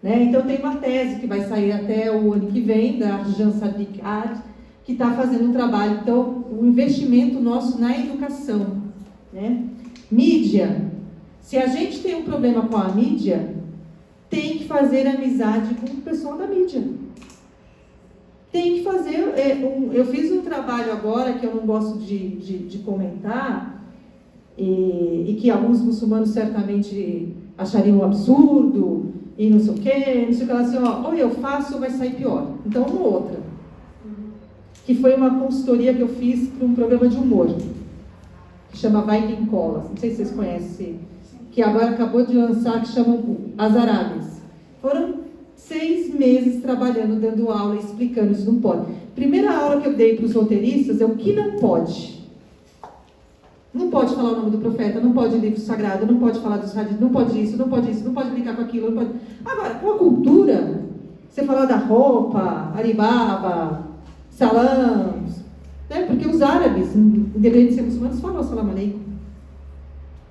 Né? Então tem uma tese que vai sair até o ano que vem, da Arjan Sadiq Ad, que está fazendo um trabalho. Então, o investimento nosso na educação. Né? Mídia. Se a gente tem um problema com a mídia, tem que fazer amizade com o pessoal da mídia. Tem que fazer... eu fiz um trabalho agora que eu não gosto de comentar, e que alguns muçulmanos certamente achariam um absurdo, e não sei o quê, não sei o que, assim, ó, ou eu faço ou vai sair pior. Então, uma ou outra. Que foi uma consultoria que eu fiz para um programa de humor, que chama Viking Colas, não sei se vocês conhecem, que agora acabou de lançar, que chama As Arábias. Foram 6 meses trabalhando, dando aula, explicando, isso não pode. Primeira aula que eu dei para os roteiristas é o que não pode. Não pode falar o nome do profeta, não pode livro sagrado, não pode falar dos hadiths, não pode isso, não pode brincar com aquilo, não pode... Agora, com a cultura, você falar da roupa, Alibaba, salams, né? Porque os árabes, independente de ser muçulmanos, falam salam aleikum.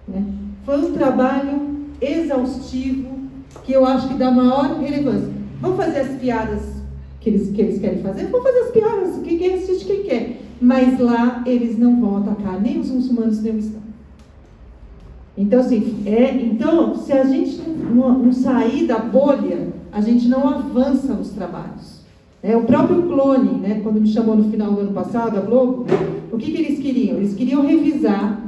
Né? Foi um trabalho exaustivo, que eu acho que dá maior relevância. Vamos fazer as piadas que eles querem fazer? Vamos fazer as piadas, quem assiste, quem quer. Mas lá eles não vão atacar nem os muçulmanos nem o Islã. Então, assim, então, se a gente não sair da bolha, a gente não avança nos trabalhos. O próprio Clone, né, quando me chamou no final do ano passado, a Globo, o que eles queriam? Eles queriam revisar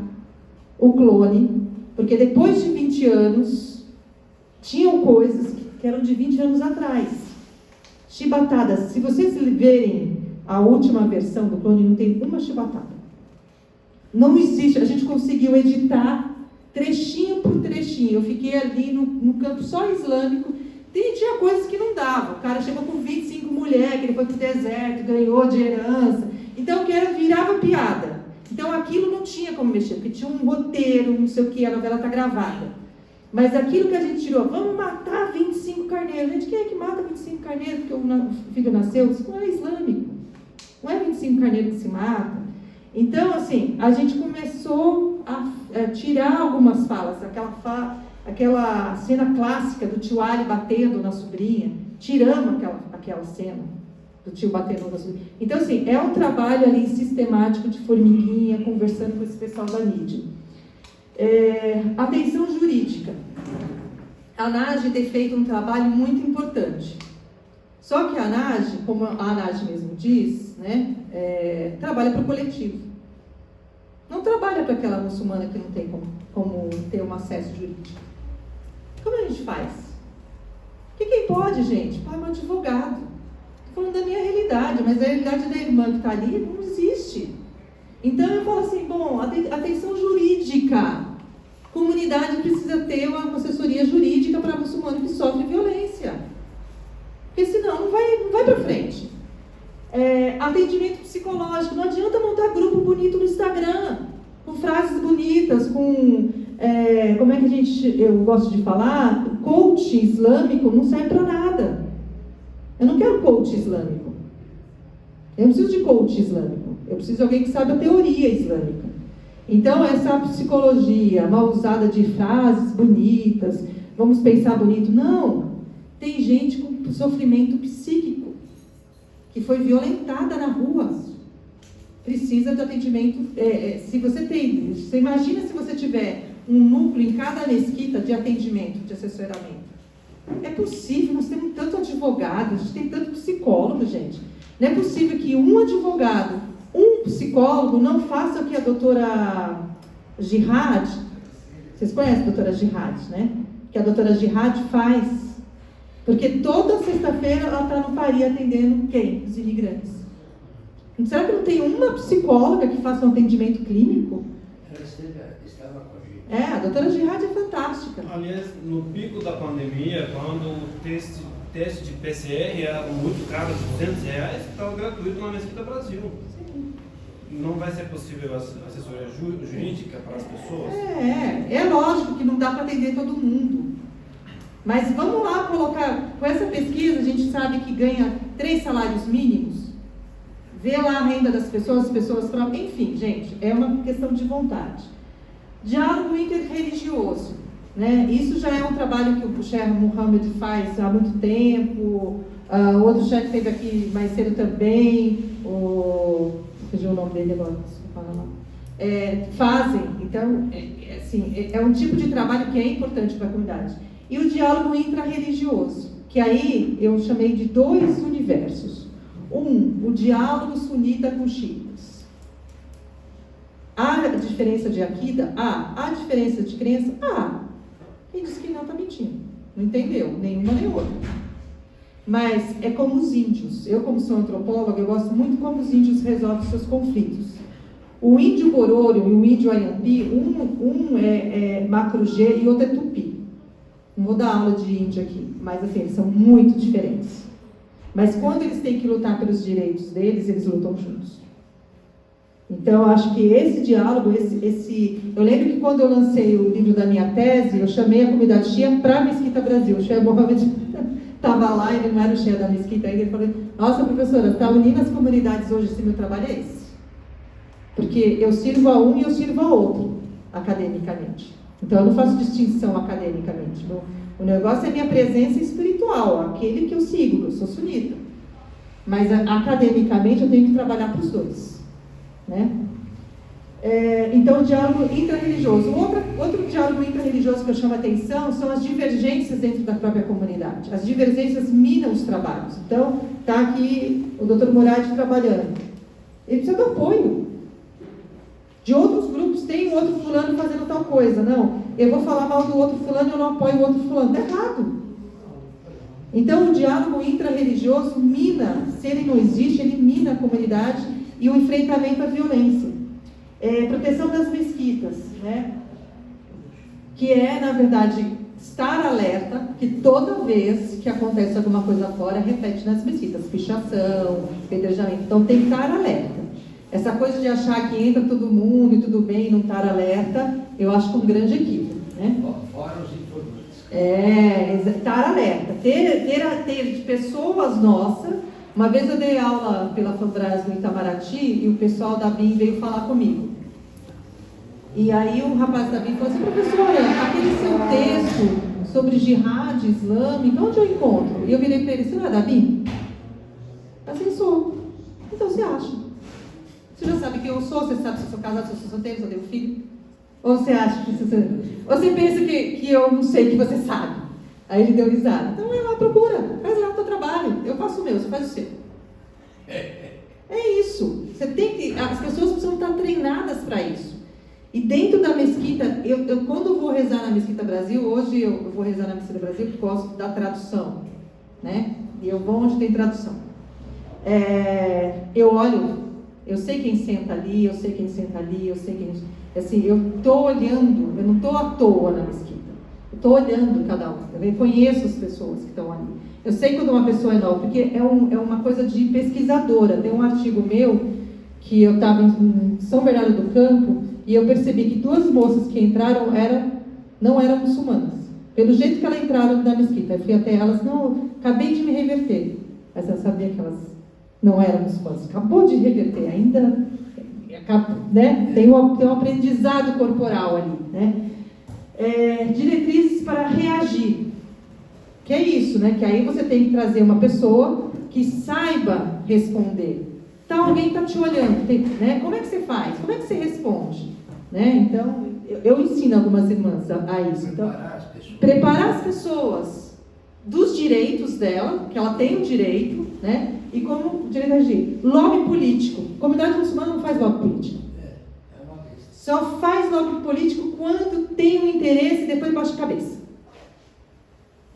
o Clone, porque depois de 20 anos, tinham coisas que eram de 20 anos atrás. Chibatadas. Se vocês verem a última versão do Clone, não tem uma chibatada. Não existe. A gente conseguiu editar trechinho por trechinho. Eu fiquei ali no campo só islâmico. Tinha coisas que não dava. O cara chegou com 25 mulheres, que ele foi pro deserto, ganhou de herança. Então, que virava piada. Então, aquilo não tinha como mexer, porque tinha um roteiro, não sei o que, a novela está gravada. Mas aquilo que a gente tirou, vamos matar 25 carneiros. Gente, quem é que mata 25 carneiros porque o filho nasceu? Isso não é islâmico. Não é 25 carneiros que se mata. Então, assim, a gente começou a tirar algumas falas. Aquela cena clássica do tio Ali batendo na sobrinha. Tiramos aquela cena do tio batendo na sobrinha. Então, assim, é um trabalho ali sistemático de formiguinha, conversando com esse pessoal da mídia. Atenção jurídica. A ANAGE tem feito um trabalho muito importante. Só que a ANAGE, como a ANAGE mesmo diz, né, trabalha para o coletivo. Não trabalha para aquela muçulmana que não tem como ter um acesso jurídico. Como a gente faz? Quem pode, gente? Paga um advogado. Estou falando da minha realidade, mas a realidade da irmã que está ali não existe. Então eu falo assim, bom, atenção jurídica. Comunidade precisa ter uma assessoria jurídica para muçulmano que sofre violência. Porque senão não vai para frente. Atendimento psicológico. Não adianta montar grupo bonito no Instagram, com frases bonitas, com... como é que eu gosto de falar? Coach islâmico não serve para nada. Eu não quero coach islâmico. Eu não preciso de coach islâmico. Eu preciso de alguém que saiba a teoria islâmica. Então, essa psicologia mal usada de frases bonitas, vamos pensar bonito. Não. Tem gente com sofrimento psíquico, que foi violentada na rua. Precisa de atendimento. Você imagina se você tiver um núcleo em cada mesquita de atendimento, de assessoramento. É possível, nós temos tanto advogado, a gente tem tanto psicólogo, gente. Não é possível que um advogado, um psicólogo não faça o que a doutora Jihad, vocês conhecem a doutora Jihad, né? Que a doutora Jihad faz. Porque toda sexta-feira ela está no Paris atendendo quem? Os imigrantes. Será que não tem uma psicóloga que faça um atendimento clínico? Ela estava com a gente. A doutora Girardi é fantástica. Aliás, no pico da pandemia, quando o teste de PCR era muito caro, R$200, estava gratuito na Mesquita Brasil. Não vai ser possível assessoria jurídica para as pessoas? É lógico que não dá para atender todo mundo. Mas vamos lá colocar, com essa pesquisa a gente sabe que ganha 3 salários mínimos, vê lá a renda das pessoas, as pessoas próprias, enfim, gente, é uma questão de vontade. Diálogo interreligioso, né? Isso já é um trabalho que o Sheikh Mohammed faz há muito tempo, o outro chefe esteve aqui mais cedo também, fugiu o nome dele agora, fazem, então, é um tipo de trabalho que é importante para a comunidade. E o diálogo intra-religioso, que aí eu chamei de 2 universos. O diálogo sunita com xiitas. Há diferença de aquida? Há diferença de crença? Quem diz que não está mentindo. Não entendeu, nenhuma nem outra. Mas é como os índios. Eu, como sou antropóloga, eu gosto muito como os índios resolvem seus conflitos. O índio Bororo e o índio Ayampi, um é Macro-G e outro é Tupi. Não vou dar aula de índio aqui, mas assim, eles são muito diferentes. Mas quando eles têm que lutar pelos direitos deles, eles lutam juntos. Então, eu acho que esse diálogo, eu lembro que quando eu lancei o livro da minha tese, eu chamei a comunidade Shia para a Mesquita Brasil. O Sheikh Mohammed estava lá, ele não era o Shia da Mesquita ainda, ele falou, nossa, professora, está unindo as comunidades hoje, esse meu trabalho é esse. Porque eu sirvo a um e eu sirvo a outro, academicamente. Então, eu não faço distinção academicamente. O negócio é minha presença espiritual, aquele que eu sigo, eu sou sunita. Mas, academicamente, eu tenho que trabalhar para os dois. Né? Então, o diálogo intra-religioso. Outro diálogo intra-religioso que eu chamo a atenção são as divergências dentro da própria comunidade. As divergências minam os trabalhos. Então, está aqui o Dr. Moradi trabalhando. Ele precisa do apoio. De outros grupos, tem um outro fulano fazendo tal coisa. Não, eu vou falar mal do outro fulano e eu não apoio o outro fulano. Está errado. Então, o diálogo intra-religioso mina, se ele não existe, ele mina a comunidade e o enfrentamento à violência. Proteção das mesquitas, né? Que é, na verdade, estar alerta que toda vez que acontece alguma coisa fora, repete nas mesquitas, pichação, pedrejamento. Então, tem que estar alerta. Essa coisa de achar que entra todo mundo e tudo bem e não estar alerta, eu acho que é um grande equívoco, né? Fora os informantes. Estar alerta. Ter pessoas nossas. Uma vez eu dei aula pela Fambras no Itamaraty e o pessoal da BIM veio falar comigo. E aí o rapaz da BIM falou assim, professora, aquele seu texto sobre jihad islâmico, onde eu encontro? E eu virei para ele, você não é da BIM? Assim, sou. Então você acha? Você já sabe quem eu sou? Você sabe se eu sou casado, se eu sou solteiro, se eu tenho filho? Ou você acha que você pensa que eu não sei que você sabe? Aí ele deu risada. Então vai lá, procura, faz lá o teu trabalho. Eu faço o meu, você faz o seu. É isso. Você tem que, as pessoas precisam estar treinadas para isso. E dentro da mesquita, eu quando eu vou rezar na Mesquita Brasil, hoje eu vou rezar na Mesquita Brasil porque gosto da tradução, né? E eu vou onde tem tradução. Eu olho, eu sei quem senta ali, eu sei quem senta ali, eu sei quem... Assim, eu estou olhando, eu não estou à toa na mesquita. Eu estou olhando cada um, eu reconheço as pessoas que estão ali. Eu sei quando uma pessoa é nova, porque é uma coisa de pesquisadora. Tem um artigo meu, que eu estava em São Bernardo do Campo, e eu percebi que 2 moças que entraram não eram muçulmanas. Pelo jeito que elas entraram na mesquita. Eu fui até elas, não, acabei de me reverter. Mas eu sabia que elas não eram muçulmanas. Acabou de reverter, ainda, né? Tem um aprendizado corporal ali, né? Diretrizes para reagir. Que é isso, né? Que aí você tem que trazer uma pessoa que saiba responder. Então, alguém está te olhando, né? Como é que você faz? Como é que você responde? Né? Então, eu ensino algumas irmãs a isso. Então, preparar as pessoas dos direitos dela, que ela tem o direito, né? E como direito a agir. Lobby político. Comunidade muçulmana não faz lobby político. Só faz lobby político quando tem um interesse e depois baixa a cabeça.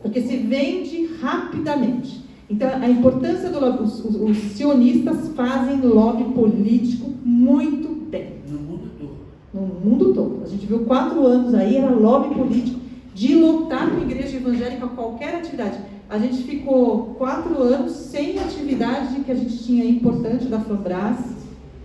porque se vende rapidamente. Então, a importância do lobby, os sionistas fazem lobby político muito bem. No mundo todo. No mundo todo. A gente viu 4 anos aí, era lobby político, de lotar com a igreja evangélica qualquer atividade. A gente ficou 4 anos sem atividade que a gente tinha importante da Fambras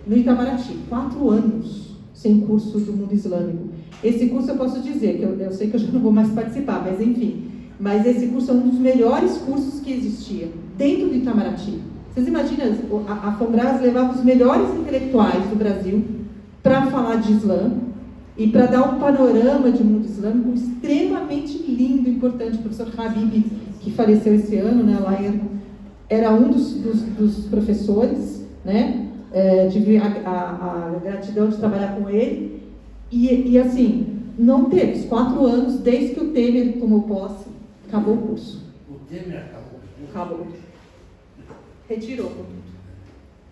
no Itamaraty. 4 anos sem curso do mundo islâmico. Esse curso eu posso dizer, que eu sei que eu já não vou mais participar, mas enfim. Mas esse curso é um dos melhores cursos que existia dentro do Itamaraty. Vocês imaginam, a Fambras levava os melhores intelectuais do Brasil para falar de Islã e para dar um panorama de mundo islâmico extremamente lindo e importante. O professor Habib, que faleceu esse ano, né, lá era um dos professores, né? Tive a gratidão de trabalhar com ele. E assim, não teve. Os 4 anos, desde que o Temer tomou posse, acabou o curso. O Temer acabou. Acabou. Retirou tudo.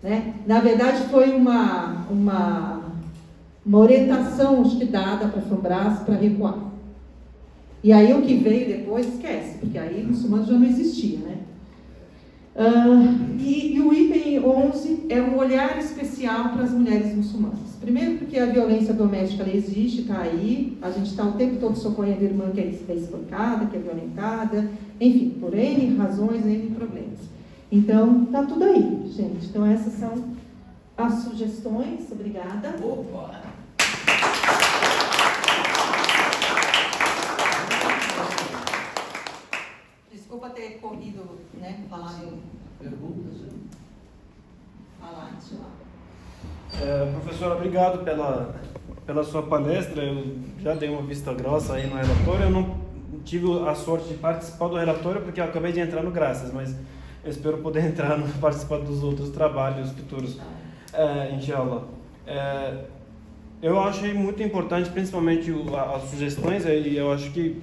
Né? Na verdade, foi uma orientação, acho que dada para a Fambras para recuar. E aí o que veio depois, esquece, porque aí muçulmano já não existia, né? E o item 11 é um olhar especial para as mulheres muçulmanas. Primeiro porque a violência doméstica ela existe, está aí, a gente está o tempo todo socorrendo a irmã que é espancada, que é violentada, enfim, por N razões, N problemas. Então, está tudo aí, gente. Então, essas são as sugestões. Obrigada. Opa! Desculpa ter corrido, né? Falando. Perguntas? Falar, deixa eu lá. Professora, obrigado pela sua palestra. Eu já dei uma vista grossa aí no relatório. Eu não tive a sorte de participar do relatório porque eu acabei de entrar no Graças, mas eu espero poder participar dos outros trabalhos futuros, inshallah. Eu achei muito importante, principalmente as sugestões, e eu acho que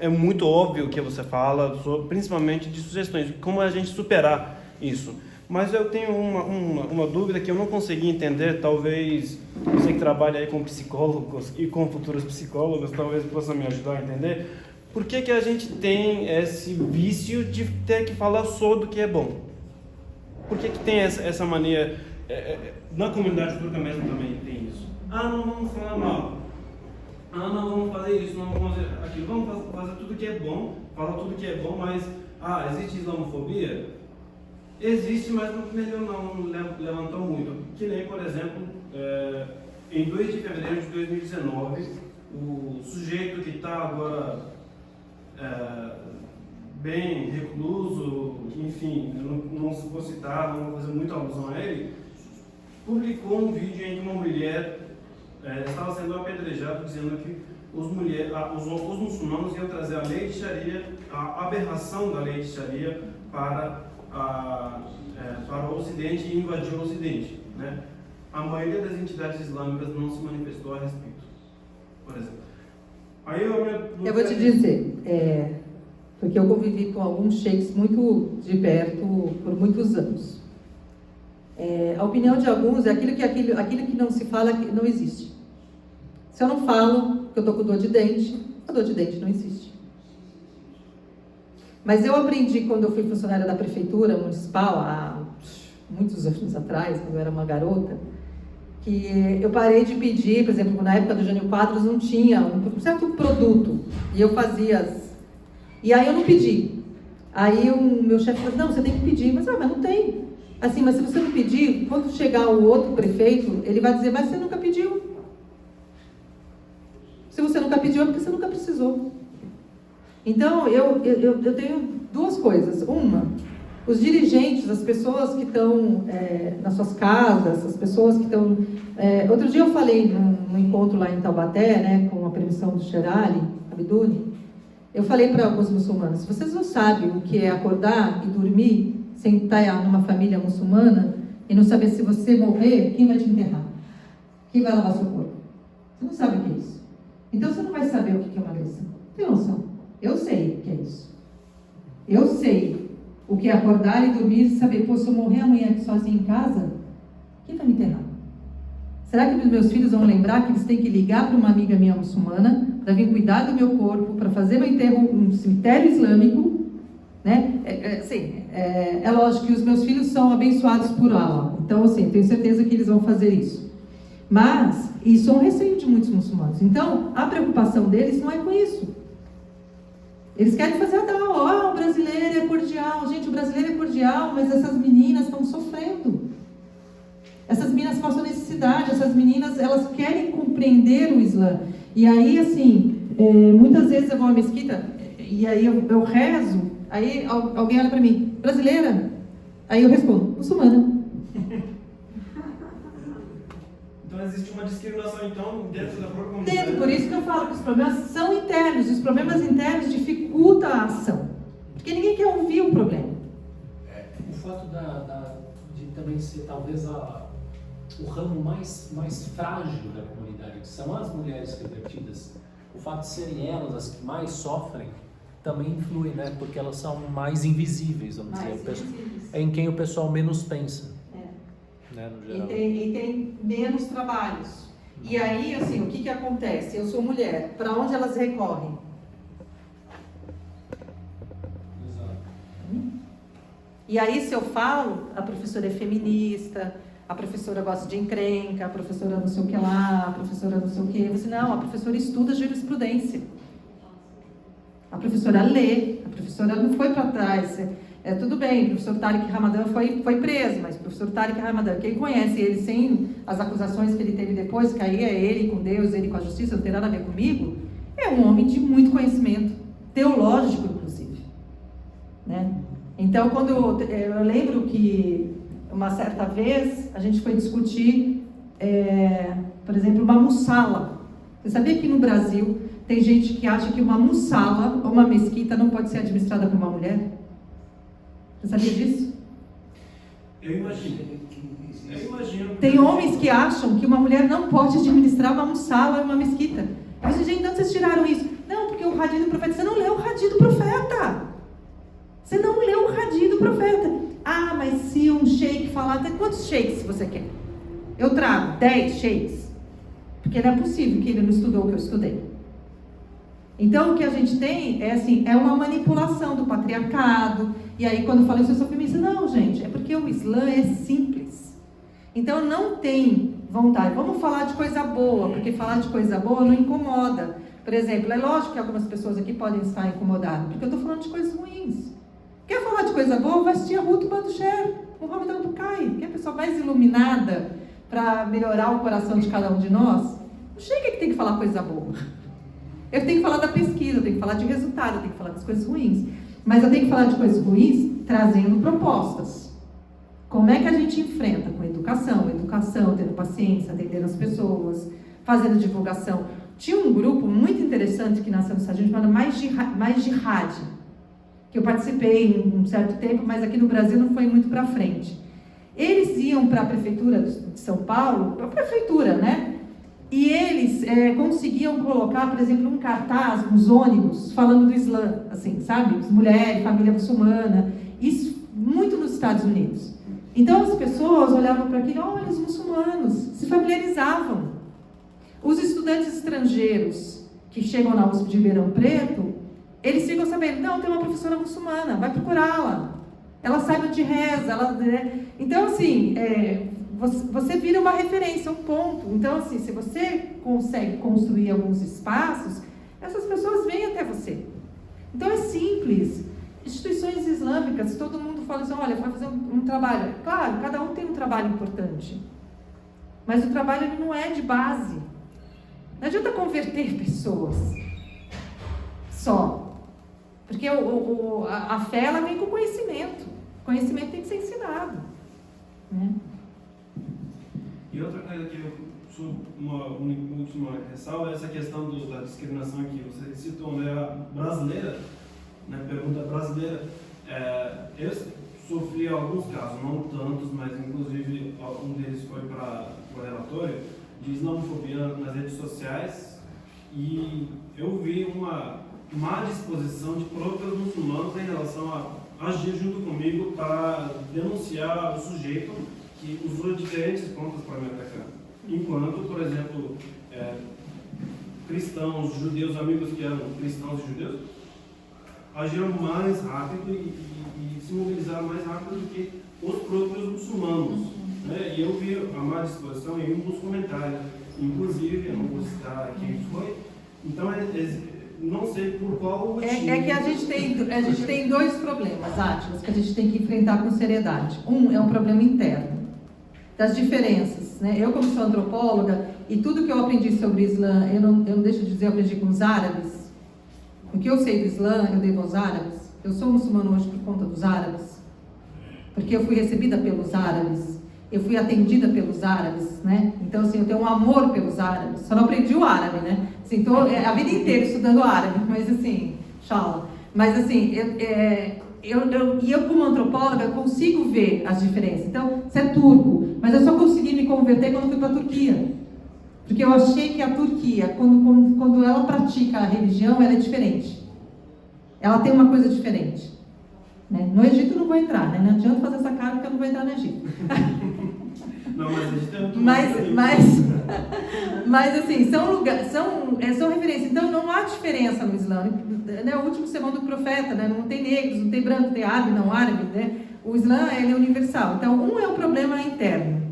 é muito óbvio o que você fala, principalmente de sugestões, como a gente superar isso. Mas eu tenho uma dúvida que eu não consegui entender, talvez você que trabalha aí com psicólogos e com futuros psicólogos, talvez possa me ajudar a entender. Por que a gente tem esse vício de ter que falar só do que é bom? Por que tem essa mania? Na comunidade turca mesmo também tem isso. Não vamos falar mal. Não vamos fazer isso, não vamos fazer aquilo. Vamos fazer tudo que é bom, falar tudo que é bom, mas existe islamofobia? Existe, mas melhor não levantou muito. Que nem, por exemplo, em 2 de fevereiro de 2019, o sujeito que está agora bem recluso, enfim, eu não vou citar, não vou fazer muita alusão a ele, publicou um vídeo em que uma mulher estava sendo apedrejada, dizendo que os muçulmanos iam trazer a lei de Sharia, a aberração da lei de Sharia para o Ocidente e invadir o Ocidente, né? A maioria das entidades islâmicas não se manifestou a respeito, por exemplo. Aí eu vou te dizer, porque eu convivi com alguns sheikhs muito de perto por muitos anos. A opinião de alguns é aquilo que não se fala que não existe. Se eu não falo que eu estou com dor de dente, a dor de dente não existe. Mas eu aprendi quando eu fui funcionária da prefeitura municipal, há muitos anos atrás, quando eu era uma garota, que eu parei de pedir, por exemplo, na época do Jânio Quadros não tinha um certo produto, e eu fazia e aí eu não pedi. Aí o meu chefe falou, não, você tem que pedir, mas não tem. Assim, mas se você não pedir, quando chegar o outro prefeito, ele vai dizer, mas você nunca pediu. Se você nunca pediu, é porque você nunca precisou. Então, eu tenho 2 coisas. Uma, os dirigentes, as pessoas que estão nas suas casas, as pessoas que estão... outro dia eu falei num encontro lá em Taubaté, né, com a permissão do Sherali Abduni, eu falei para alguns muçulmanos, vocês não sabem o que é acordar e dormir sem estar numa família muçulmana e não saber se você morrer, quem vai te enterrar? Quem vai lavar seu corpo? Você não sabe o que é isso. Então você não vai saber o que é uma agressão. Tem noção? Eu sei o que é isso. Eu sei o que é acordar e dormir e saber, se eu morrer amanhã aqui sozinho em casa, quem vai me enterrar? Será que os meus filhos vão lembrar que eles têm que ligar para uma amiga minha muçulmana para vir cuidar do meu corpo, para fazer meu enterro num cemitério islâmico? Né? É lógico que os meus filhos são abençoados por Allah. Então, assim, eu tenho certeza que eles vão fazer isso. Mas, isso é um receio de muitos muçulmanos. Então, a preocupação deles não é com isso. Eles querem fazer a dawa. O brasileiro é cordial. Gente, o brasileiro é cordial, mas essas meninas estão sofrendo. Essas meninas passam necessidade. Essas meninas, elas querem compreender o Islã. E aí, assim, muitas vezes eu vou à mesquita e aí eu rezo. Aí alguém olha para mim, brasileira? Aí eu respondo, muçulmana. Então existe uma discriminação, então, dentro da própria comunidade. Por isso que eu falo que os problemas são internos. Os problemas internos dificultam a ação. Porque ninguém quer ouvir o problema. O fato de também ser talvez o ramo mais frágil da comunidade, que são as mulheres convertidas, o fato de serem elas as que mais sofrem, também influi, né? Porque elas são mais invisíveis, vamos dizer, em quem o pessoal menos pensa. Né, no geral. E tem menos trabalhos. E aí, assim, o que acontece? Eu sou mulher, para onde elas recorrem? Exato. E aí, se eu falo, a professora é feminista, a professora gosta de encrenca, a professora não sei o que lá, a professora não sei o que. Você, não, a professora estuda jurisprudência. A professora lê, a professora não foi para trás. Tudo bem, o professor Tariq Ramadan foi preso, mas o professor Tariq Ramadan, quem conhece ele sem as acusações que ele teve depois, que aí é ele com Deus, ele com a justiça, não tem nada a ver comigo, é um homem de muito conhecimento, teológico, inclusive. Né? Então, quando eu lembro que uma certa vez a gente foi discutir, por exemplo, uma mussala. Você sabia que no Brasil tem gente que acha que uma mussala ou uma mesquita não pode ser administrada por uma mulher? Você sabia disso? Eu imagino. Tem homens que acham que uma mulher não pode administrar uma mussala ou uma mesquita. Eu disse, gente, de onde vocês tiraram isso? Não, porque o Hadith do Profeta. Você não leu o Hadith do Profeta. Você não leu o Hadith do Profeta. Ah, mas se um sheik falar... Quantos sheiks você quer? Eu trago 10 sheiks. Porque não é possível que ele não estudou o que eu estudei. Então, o que a gente tem é uma manipulação do patriarcado. E aí, quando eu falo isso, eu sou feminista. Não, gente, é porque o Islã é simples. Então, não tem vontade. Vamos falar de coisa boa, porque falar de coisa boa não incomoda. Por exemplo, é lógico que algumas pessoas aqui podem estar incomodadas, porque eu estou falando de coisas ruins. Quer falar de coisa boa? Vai assistir a Ruth Bandusher, o Muhammad Al-Bukai, que é a pessoa mais iluminada para melhorar o coração de cada um de nós. Não chega que tem que falar coisa boa. Eu tenho que falar da pesquisa, eu tenho que falar de resultado, eu tenho que falar das coisas ruins. Mas eu tenho que falar de coisas ruins trazendo propostas. Como é que a gente enfrenta? Com educação, tendo paciência, atendendo as pessoas, fazendo divulgação. Tinha um grupo muito interessante que nasceu nos Estados Unidos, chamado Mais Jihad, que eu participei em um certo tempo, mas aqui no Brasil não foi muito para frente. Eles iam para a prefeitura de São Paulo, para a prefeitura, né? E eles conseguiam colocar, por exemplo, um cartaz nos ônibus falando do Islã, assim, sabe? Mulher, família muçulmana, isso muito nos Estados Unidos. Então as pessoas olhavam para aquilo, olha, os muçulmanos, se familiarizavam. Os estudantes estrangeiros que chegam na USP de Ribeirão Preto, eles ficam sabendo, não, tem uma professora muçulmana, vai procurá-la. Ela sabe onde reza, Então, assim, você vira uma referência, um ponto. Então, assim, se você consegue construir alguns espaços, essas pessoas vêm até você. Então, é simples. Instituições islâmicas, todo mundo fala assim, olha, vai fazer um trabalho. Claro, cada um tem um trabalho importante. Mas o trabalho ele não é de base. Não adianta converter pessoas só. Porque a fé, ela vem com conhecimento. O conhecimento tem que ser ensinado. Né? E outra coisa que uma última ressalva é essa questão da discriminação que você citou, né? A brasileira, né? Pergunta brasileira. Eu sofri alguns casos, não tantos, mas inclusive um deles foi para o relatório de islamofobia nas redes sociais e eu vi uma má disposição de próprios muçulmanos em relação a agir junto comigo para denunciar o sujeito que usou diferentes contas para me atacar. Enquanto cristãos, judeus, amigos que eram cristãos e judeus, agiram mais rápido e se mobilizaram mais rápido do que os próprios muçulmanos. Né? E eu vi a má disposição em um dos comentários, inclusive, eu não vou citar quem foi, então não sei por qual motivo. É que a gente tem dois problemas, Atlas, que a gente tem que enfrentar com seriedade. Um é um problema interno, das diferenças. Né? Eu, como sou antropóloga, e tudo que eu aprendi sobre o Islã, eu não deixo de dizer, eu aprendi com os árabes. O que eu sei do Islã, eu devo aos árabes. Eu sou muçulmano hoje por conta dos árabes, porque eu fui recebida pelos árabes, eu fui atendida pelos árabes, né? Então, assim, eu tenho um amor pelos árabes. Só não aprendi o árabe, né? Assim, tô a vida inteira estudando árabe, mas assim, inshallah. Mas assim, eu como antropóloga consigo ver as diferenças. Então, você é turco, mas eu só consegui me converter quando fui para a Turquia. Porque eu achei que a Turquia, quando ela pratica a religião, ela é diferente. Ela tem uma coisa diferente. Né? No Egito eu não vou entrar, né? Não adianta fazer essa cara porque eu não vou entrar no Egito. Não, mas a gente tem mas assim, são referências. Então não há diferença no Islã. Né? O último sermão do profeta, né? Não tem negros, não tem branco, não tem árabe, não árabe. Né? O Islã ele é universal. Então um é um problema interno,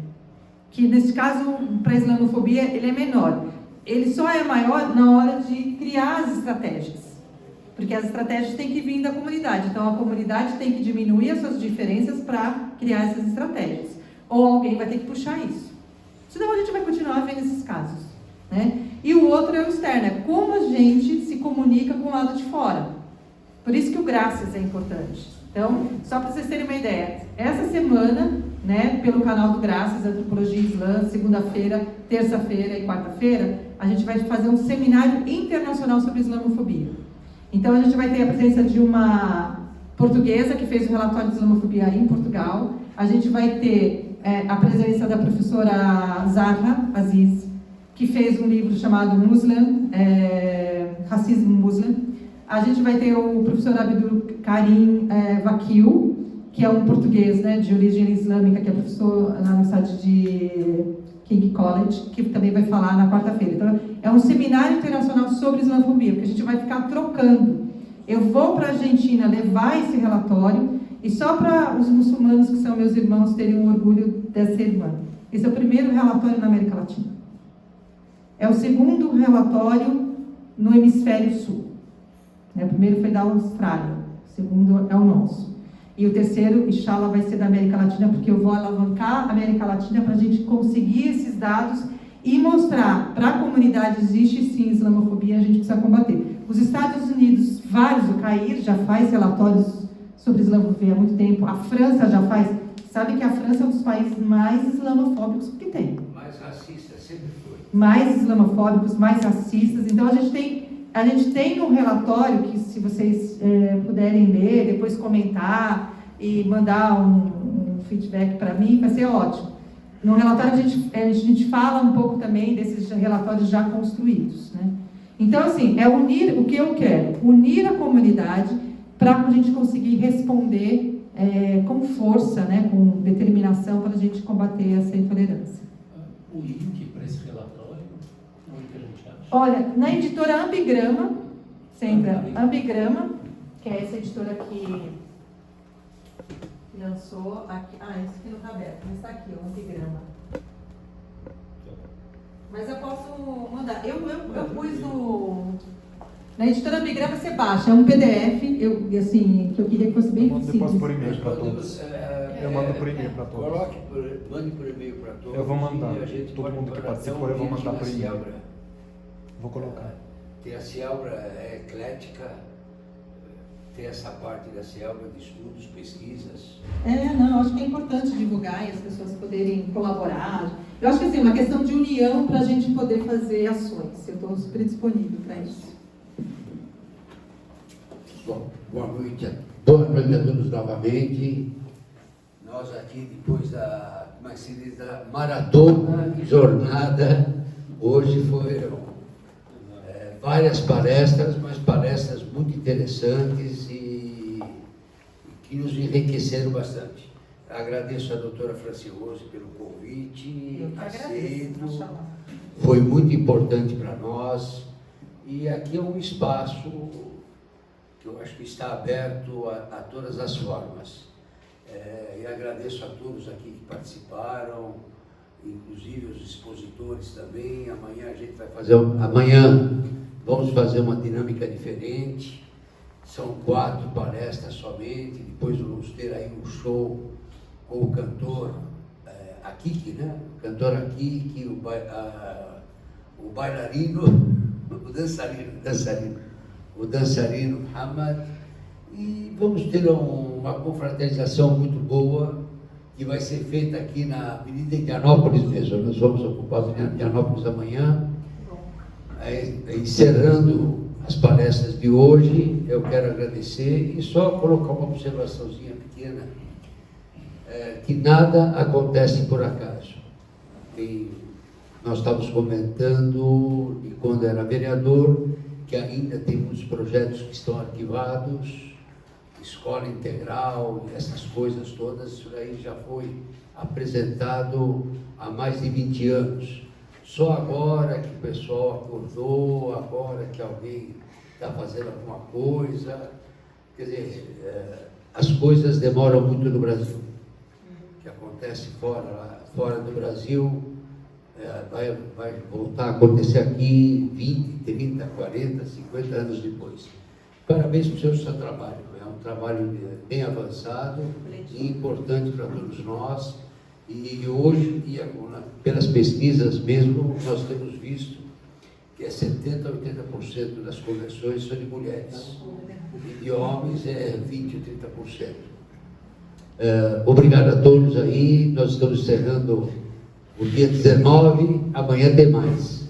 que nesse caso, para a islamofobia, ele é menor. Ele só é maior na hora de criar as estratégias. Porque as estratégias têm que vir da comunidade. Então, a comunidade tem que diminuir as suas diferenças para criar essas estratégias. Ou alguém vai ter que puxar isso. Senão, a gente vai continuar vendo esses casos. Né? E o outro é o externo. É como a gente se comunica com o lado de fora. Por isso que o Graças é importante. Então, só para vocês terem uma ideia. Essa semana, né, pelo canal do Graças, Antropologia Islã, segunda-feira, terça-feira e quarta-feira, a gente vai fazer um seminário internacional sobre islamofobia. Então, a gente vai ter a presença de uma portuguesa que fez o relatório de islamofobia em Portugal. A gente vai ter a presença da professora Zahra Aziz, que fez um livro chamado Muslim, Racismo Muslim. A gente vai ter o professor Abdul Karim Vakil, que é um português, né, de origem islâmica, que é professor na Universidade de King College, que também vai falar na quarta-feira. Então, é um seminário internacional sobre islamofobia, porque a gente vai ficar trocando. Eu vou para a Argentina levar esse relatório, e só para os muçulmanos, que são meus irmãos, terem um orgulho dessa irmã. Esse é o primeiro relatório na América Latina. É o segundo relatório no hemisfério sul. O primeiro foi da Austrália, o segundo é o nosso. E o terceiro, inshallah, vai ser da América Latina, porque eu vou alavancar a América Latina para a gente conseguir esses dados e mostrar para a comunidade existe sim islamofobia, a gente precisa combater. Os Estados Unidos, vários, o CAIR já faz relatórios sobre islamofobia há muito tempo, a França já faz. Sabe que a França é um dos países mais islamofóbicos que tem. Mais racista, sempre foi. Mais islamofóbicos, mais racistas. Então a gente tem um relatório que, se vocês puderem ler, depois comentar e mandar um feedback para mim, vai ser ótimo. No relatório a gente fala um pouco também desses relatórios já construídos. Né? Então, assim, é unir, o que eu quero? Unir a comunidade para a gente conseguir responder com força, né, com determinação, para a gente combater essa intolerância. O link para esse relatório, onde que a gente acha? Olha, na editora Ambigrama, você entra Ambigrama, que é essa editora que lançou aqui. Esse aqui não está aberto, mas está aqui, o Ambigrama. Mas eu posso mandar. Eu pus na editora Ambigrama, você baixa, é um PDF, assim, que eu queria que fosse bem simples. Depois por e-mail para todos. Eu mando por e-mail para todos. Mande por e-mail para todos. Eu vou mandar. Todo mundo que participou, eu vou mandar por e-mail. Vou colocar. Tem a Cielbra eclética, tem essa parte da Cielbra de estudos, pesquisas. Não, acho que é importante divulgar e as pessoas poderem colaborar. Eu acho que assim, uma questão de união para a gente poder fazer ações. Eu estou super disponível para isso. Bom, boa noite a todos novamente. Nós aqui, depois da maratona, jornada, hoje foram várias palestras, mas palestras muito interessantes e que nos enriqueceram bastante. Agradeço a doutora Franciose pelo convite, aceito. Foi muito importante para nós. E aqui é um espaço que eu acho que está aberto a todas as formas. E agradeço a todos aqui que participaram, inclusive os expositores também. Amanhã a gente vai fazer, amanhã vamos fazer uma dinâmica diferente. São 4 palestras somente, depois vamos ter aí um show com o cantor Akiki, né? O cantor Akiki, o bailarino, o dançarino Muhammad, e vamos ter uma confraternização muito boa, que vai ser feita aqui na Avenida Indianópolis mesmo. Nós vamos ocupar a Avenida Indianópolis amanhã, encerrando as palestras de hoje. Eu quero agradecer e só colocar uma observaçãozinha pequena, que nada acontece por acaso. Nós estávamos comentando, e quando era vereador, que ainda tem muitos projetos que estão arquivados, escola integral, essas coisas todas. Isso aí já foi apresentado há mais de 20 anos. Só agora que o pessoal acordou, agora que alguém está fazendo alguma coisa. Quer dizer, as coisas demoram muito no Brasil. O que acontece fora do Brasil vai voltar a acontecer aqui 20, 30, 40, 50 anos depois. Parabéns pelo seu trabalho. É um trabalho bem avançado e importante para todos nós. E hoje, pelas pesquisas mesmo, nós temos visto que 70% a 80% das conversões são de mulheres. E de homens é 20% ou 30%. Obrigado a todos aí. Nós estamos encerrando o dia 19, amanhã tem mais.